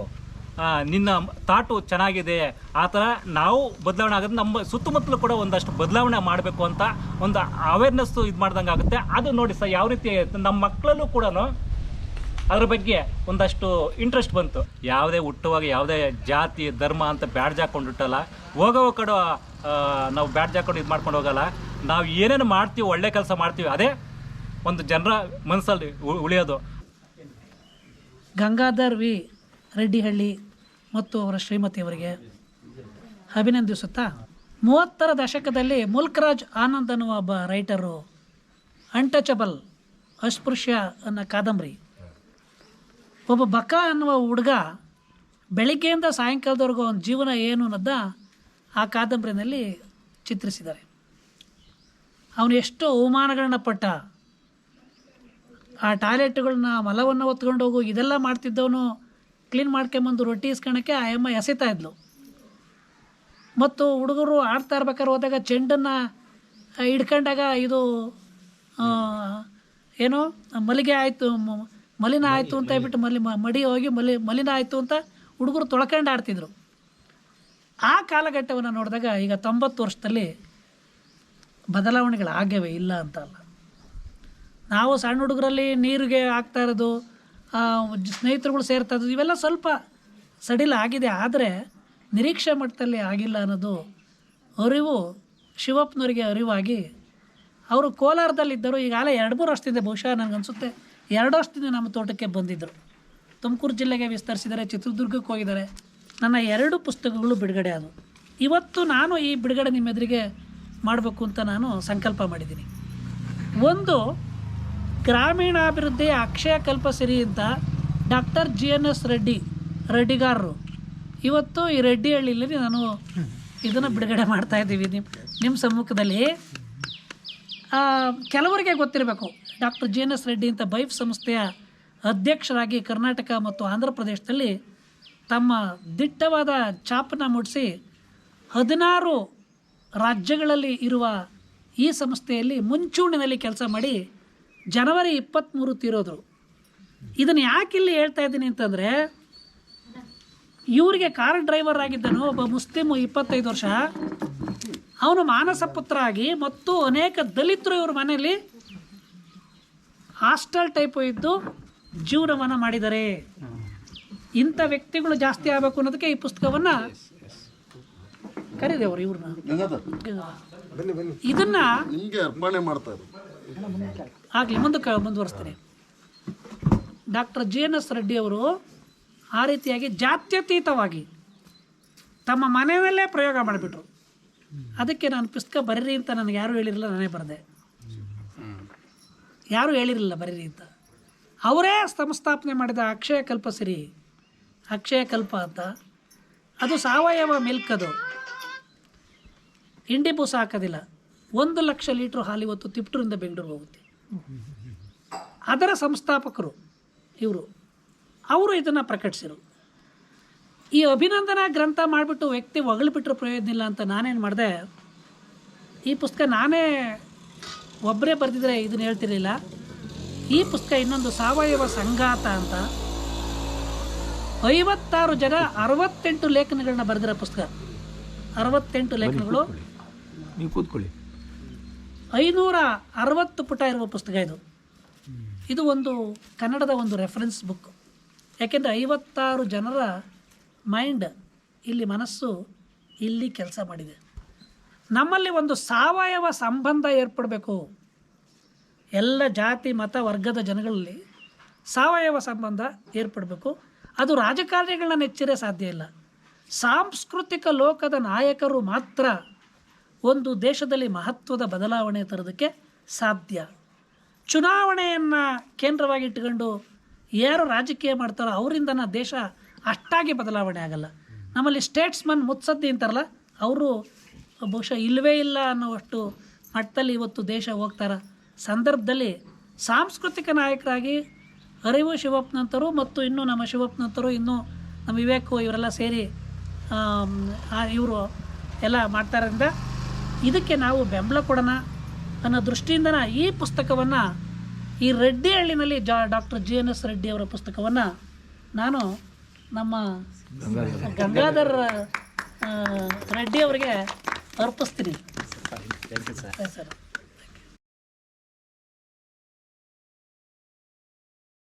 ನಿನ್ನ ತಾಟು ಚೆನ್ನಾಗಿದೆ, ಆ ಥರ ನಾವು ಬದಲಾವಣೆ ಆಗೋದು ನಮ್ಮ ಸುತ್ತಮುತ್ತಲೂ ಕೂಡ ಒಂದಷ್ಟು ಬದಲಾವಣೆ ಮಾಡಬೇಕು ಅಂತ ಒಂದು ಅವೇರ್ನೆಸ್ ಇದು ಮಾಡ್ದಂಗೆ ಆಗುತ್ತೆ. ಅದು ನೋಡಿ ಸರ್, ಯಾವ ರೀತಿ ನಮ್ಮ ಮಕ್ಕಳಲ್ಲೂ ಕೂಡ ಅದ್ರ ಬಗ್ಗೆ ಒಂದಷ್ಟು ಇಂಟ್ರೆಸ್ಟ್ ಬಂತು. ಯಾವುದೇ ಹುಟ್ಟುವಾಗ ಯಾವುದೇ ಜಾತಿ ಧರ್ಮ ಅಂತ ಬ್ಯಾಡ್ಜ್ ಹಾಕೊಂಡಿಟ್ಟಲ್ಲ, ಹೋಗೋ ಕಡೆ ನಾವು ಬ್ಯಾಡ್ಜ್ ಹಾಕೊಂಡು ಇದು ಮಾಡ್ಕೊಂಡು ಹೋಗಲ್ಲ. ನಾವು ಏನೇನು ಮಾಡ್ತೀವಿ, ಒಳ್ಳೆ ಕೆಲಸ ಮಾಡ್ತೀವಿ, ಅದೇ ಒಂದು ಜನರ ಮನಸ್ಸಲ್ಲಿ ಉಳಿಯೋದು. ಗಂಗಾಧರ್ ವಿ ರೆಡ್ಡಿಹಳ್ಳಿ ಮತ್ತು ಅವರ ಶ್ರೀಮತಿಯವರಿಗೆ ಅಭಿನಂದಿಸುತ್ತಾ, 30ರ ದಶಕದಲ್ಲಿ ಮುಲ್ಕರಾಜ್ ಆನಂದ್ ಅನ್ನುವ ಒಬ್ಬ ರೈಟರು ಅನ್ಟಚಬಲ್ ಅಸ್ಪೃಶ್ಯ ಅನ್ನೋ ಕಾದಂಬರಿ, ಒಬ್ಬ ಬಕ ಅನ್ನುವ ಹುಡುಗ ಬೆಳಿಗ್ಗೆಯಿಂದ ಸಾಯಂಕಾಲದವರೆಗೂ ಅವನ ಜೀವನ ಏನು ಅನ್ನೋದ ಆ ಕಾದಂಬರಿನಲ್ಲಿ ಚಿತ್ರಿಸಿದ್ದಾರೆ. ಅವನು ಎಷ್ಟು ಅವಮಾನಗಳನ್ನ ಪಟ್ಟ, ಆ ಟಾಯ್ಲೆಟ್ಗಳನ್ನ ಮಲವನ್ನು ಹೊತ್ಕೊಂಡು ಹೋಗು ಇದೆಲ್ಲ ಮಾಡ್ತಿದ್ದವನು ಕ್ಲೀನ್ ಮಾಡ್ಕೊಂಬಂದು ರೊಟ್ಟಿ ಇಸ್ಕೊಳಕ್ಕೆ ಆ ಅಮ್ಮ ಎಸೆತಾ ಇದ್ಲು. ಮತ್ತು ಹುಡುಗರು ಆಡ್ತಾ ಇರ್ಬೇಕಾದ್ರೆ ಹೋದಾಗ ಚೆಂಡನ್ನು ಹಿಡ್ಕೊಂಡಾಗ ಇದು ಏನೋ ಮಲಿಗೆ ಆಯಿತು, ಮಲಿನ ಆಯಿತು ಅಂತ ಹೇಳ್ಬಿಟ್ಟು ಮಡಿ ಹೋಗಿ ಮಲಿನ ಆಯಿತು ಅಂತ ಹುಡುಗರು ತೊಳ್ಕೊಂಡು ಆಡ್ತಿದ್ರು. ಆ ಕಾಲಘಟ್ಟವನ್ನು ನೋಡಿದಾಗ ಈಗ 90 ವರ್ಷದಲ್ಲಿ ಬದಲಾವಣೆಗಳಾಗ್ಯವೆ, ಇಲ್ಲ ಅಂತಲ್ಲ. ನಾವು ಸಣ್ಣ ಹುಡುಗರಲ್ಲಿ ನೀರಿಗೆ ಆಗ್ತಾ ಇರೋದು, ಸ್ನೇಹಿತರುಗಳು ಸೇರ್ತಾ ಇರೋದು, ಇವೆಲ್ಲ ಸ್ವಲ್ಪ ಸಡಿಲ ಆಗಿದೆ. ಆದರೆ ನಿರೀಕ್ಷೆ ಮಟ್ಟದಲ್ಲಿ ಆಗಿಲ್ಲ ಅನ್ನೋದು ಅರಿವು ಶಿವಪ್ಪನವರಿಗೆ ಅರಿವಾಗಿ ಅವರು ಕೋಲಾರದಲ್ಲಿದ್ದರು. ಈಗಾಗಲೇ 2-3 ವರ್ಷದಿಂದ, ಬಹುಶಃ ನನಗನ್ಸುತ್ತೆ 2 ವರ್ಷದಿಂದ ನಮ್ಮ ತೋಟಕ್ಕೆ ಬಂದಿದ್ದರು. ತುಮಕೂರು ಜಿಲ್ಲೆಗೆ ವಿಸ್ತರಿಸಿದ್ದಾರೆ, ಚಿತ್ರದುರ್ಗಕ್ಕೆ ಹೋಗಿದ್ದಾರೆ. ನನ್ನ 2 ಪುಸ್ತಕಗಳು ಬಿಡುಗಡೆ ಆದವು. ಇವತ್ತು ನಾನು ಈ ಬಿಡುಗಡೆ ನಿಮ್ಮ ಎದುರಿಗೆ ಮಾಡಬೇಕು ಅಂತ ನಾನು ಸಂಕಲ್ಪ ಮಾಡಿದ್ದೀನಿ. ಒಂದು, ಗ್ರಾಮೀಣಾಭಿವೃದ್ಧಿ ಅಕ್ಷಯ ಕಲ್ಪಸಿರಿ ಅಂತ ಡಾಕ್ಟರ್ GNS ರೆಡ್ಡಿಗಾರರು ಇವತ್ತು ಈ ರೆಡ್ಡಿಹಳ್ಳಿಯಲ್ಲಿ ನಾನು ಇದನ್ನು ಬಿಡುಗಡೆ ಮಾಡ್ತಾ ಇದ್ದೀವಿ ನಿಮ್ಮ ಸಮ್ಮುಖದಲ್ಲಿ. ಕೆಲವರಿಗೆ ಗೊತ್ತಿರಬೇಕು, ಡಾಕ್ಟರ್ JNS ರೆಡ್ಡಿ ಅಂತ ಬೈಫ್ ಸಂಸ್ಥೆಯ ಅಧ್ಯಕ್ಷರಾಗಿ ಕರ್ನಾಟಕ ಮತ್ತು ಆಂಧ್ರ ಪ್ರದೇಶದಲ್ಲಿ ತಮ್ಮ ದಿಟ್ಟವಾದ ಛಾಪನ್ನು ಮೂಡಿಸಿ 16 ರಾಜ್ಯಗಳಲ್ಲಿ ಇರುವ ಈ ಸಂಸ್ಥೆಯಲ್ಲಿ ಮುಂಚೂಣಿನಲ್ಲಿ ಕೆಲಸ ಮಾಡಿ ಜನವರಿ 23 ತೀರೋದ್ರು. ಇದನ್ನು ಯಾಕೆ ಇಲ್ಲಿ ಹೇಳ್ತಾ ಇದ್ದೀನಿ ಅಂತಂದರೆ, ಇವರಿಗೆ ಕಾರ್ ಡ್ರೈವರ್ ಆಗಿದ್ದನು ಒಬ್ಬ ಮುಸ್ಲಿಮು 25 ವರ್ಷ. ಅವನು ಮಾನಸ ಪುತ್ರ ಆಗಿ ಮತ್ತು ಅನೇಕ ದಲಿತರು ಇವ್ರ ಮನೆಯಲ್ಲಿ ಹಾಸ್ಟೆಲ್ ಟೈಪ್ ಇದ್ದು ಜೀವನವನ್ನು ಮಾಡಿದ್ದಾರೆ. ಇಂಥ ವ್ಯಕ್ತಿಗಳು ಜಾಸ್ತಿ ಆಗಬೇಕು ಅನ್ನೋದಕ್ಕೆ ಈ ಪುಸ್ತಕವನ್ನು ಕರೀದೇವ್ರು ಇವ್ರನ್ನ. ಇದನ್ನು ನಿಮಗೆ ಅರ್ಪಣೆ ಮಾಡ್ತಾರೆ. ಆಗಲಿ, ಮುಂದುವರಿಸ್ತೀನಿ. ಡಾಕ್ಟರ್ JNS ರೆಡ್ಡಿ ಅವರು ಆ ರೀತಿಯಾಗಿ ಜಾತ್ಯತೀತವಾಗಿ ತಮ್ಮ ಮನೆಯಲ್ಲೇ ಪ್ರಯೋಗ ಮಾಡಿಬಿಟ್ರು. ಅದಕ್ಕೆ ನಾನು ಪುಸ್ತಕ ಬರೀರಿ ಅಂತ ನನಗೆ ಯಾರೂ ಹೇಳಿರಲಿಲ್ಲ, ನಾನೇ ಬರೆದೆ. ಯಾರೂ ಹೇಳಿರಲಿಲ್ಲ ಬರೀರಿ ಅಂತ. ಅವರೇ ಸಂಸ್ಥಾಪನೆ ಮಾಡಿದ ಅಕ್ಷಯ ಕಲ್ಪ ಅಂತ, ಅದು ಸಾವಯವ ಮಿಲ್ಕ್, ಅದು ಇಂಡಿ ಬೂಸ ಹಾಕೋದಿಲ್ಲ. 1 ಲಕ್ಷ ಲೀಟ್ರ್ ಹಾಲು ಇವತ್ತು ತಿಪ್ಟೂರಿಂದ ಬೆಂಗಳೂರಿಗೆ ಹೋಗುತ್ತೆ. ಅದರ ಸಂಸ್ಥಾಪಕರು ಅವರು ಇದನ್ನು ಪ್ರಕಟಿಸಿರು. ಈ ಅಭಿನಂದನಾ ಗ್ರಂಥ ಮಾಡಿಬಿಟ್ಟು ವ್ಯಕ್ತಿ ಹೊಗಳ್ಬಿಟ್ರೆ ಪ್ರಯೋಜನ ಇಲ್ಲ ಅಂತ ನಾನೇನು ಮಾಡಿದೆ, ಈ ಪುಸ್ತಕ ನಾನೇ ಒಬ್ಬರೇ ಬರೆದಿದ್ರೆ ಇದನ್ನು ಹೇಳ್ತಿರಲಿಲ್ಲ. ಈ ಪುಸ್ತಕ ಇನ್ನೊಂದು ಸಾವಯವ ಸಂಘಾತ ಅಂತ 56 ಜನ 68 ಲೇಖನಗಳನ್ನ ಬರೆದಿರೋ ಪುಸ್ತಕ. 68 ಲೇಖನಗಳು, ನೀವು ಕೂತ್ಕೊಳ್ಳಿ. 560 ಪುಟ ಇರುವ ಪುಸ್ತಕ ಇದು ಒಂದು ಕನ್ನಡದ ಒಂದು ರೆಫರೆನ್ಸ್ ಬುಕ್. ಯಾಕೆಂದರೆ 56 ಜನರ ಮೈಂಡ್ ಇಲ್ಲಿ, ಮನಸ್ಸು ಇಲ್ಲಿ ಕೆಲಸ ಮಾಡಿದೆ. ನಮ್ಮಲ್ಲಿ ಒಂದು ಸಾವಯವ ಸಂಬಂಧ ಏರ್ಪಡಬೇಕು. ಎಲ್ಲ ಜಾತಿ ಮತ ವರ್ಗದ ಜನಗಳಲ್ಲಿ ಸಾವಯವ ಸಂಬಂಧ ಏರ್ಪಡಬೇಕು. ಅದು ರಾಜಕಾರಣಿಗಳನ್ನ ನೆಚ್ಚಿರೇ ಸಾಧ್ಯ ಇಲ್ಲ. ಸಾಂಸ್ಕೃತಿಕ ಲೋಕದ ನಾಯಕರು ಮಾತ್ರ ಒಂದು ದೇಶದಲ್ಲಿ ಮಹತ್ವದ ಬದಲಾವಣೆ ತರೋದಕ್ಕೆ ಸಾಧ್ಯ. ಚುನಾವಣೆಯನ್ನು ಕೇಂದ್ರವಾಗಿ ಇಟ್ಟುಕೊಂಡು ಯಾರು ರಾಜಕೀಯ ಮಾಡ್ತಾರೋ ಅವರಿಂದನ ದೇಶ ಅಷ್ಟಾಗಿ ಬದಲಾವಣೆ ಆಗಲ್ಲ. ನಮ್ಮಲ್ಲಿ ಸ್ಟೇಟ್ಸ್ಮನ್ ಮುತ್ಸದ್ದಿ ಅಂತಾರಲ್ಲ, ಅವರು ಬಹುಶಃ ಇಲ್ಲವೇ ಇಲ್ಲ ಅನ್ನೋವಷ್ಟು ಮಟ್ಟದಲ್ಲಿ ಇವತ್ತು ದೇಶ ಹೋಗ್ತಾರ ಸಂದರ್ಭದಲ್ಲಿ ಸಾಂಸ್ಕೃತಿಕ ನಾಯಕರಾಗಿ ಅರಿವು ಶಿವಪ್ಪನಂತರು ಮತ್ತು ಇನ್ನೂ ನಮ್ಮ ಶಿವಪ್ಪನಂತರು, ಇನ್ನೂ ನಮ್ಮ ವಿವೇಕು, ಇವರೆಲ್ಲ ಸೇರಿ ಇವರು ಎಲ್ಲ ಮಾಡ್ತಾರಿಂದ ಇದಕ್ಕೆ ನಾವು ಬೆಂಬಲ ಕೊಡೋಣ ಅನ್ನೋ ದೃಷ್ಟಿಯಿಂದ ಈ ಪುಸ್ತಕವನ್ನು, ಈ ರೆಡ್ಡಿಹಳ್ಳಿನಲ್ಲಿ ಡಾಕ್ಟರ್ JNS ರೆಡ್ಡಿ ಅವರ ಪುಸ್ತಕವನ್ನು ನಾನು ನಮ್ಮ ಗಂಗಾಧರ್ ರೆಡ್ಡಿ ಅವರಿಗೆ ಅರ್ಪಿಸ್ತೀನಿ. ಸರ್.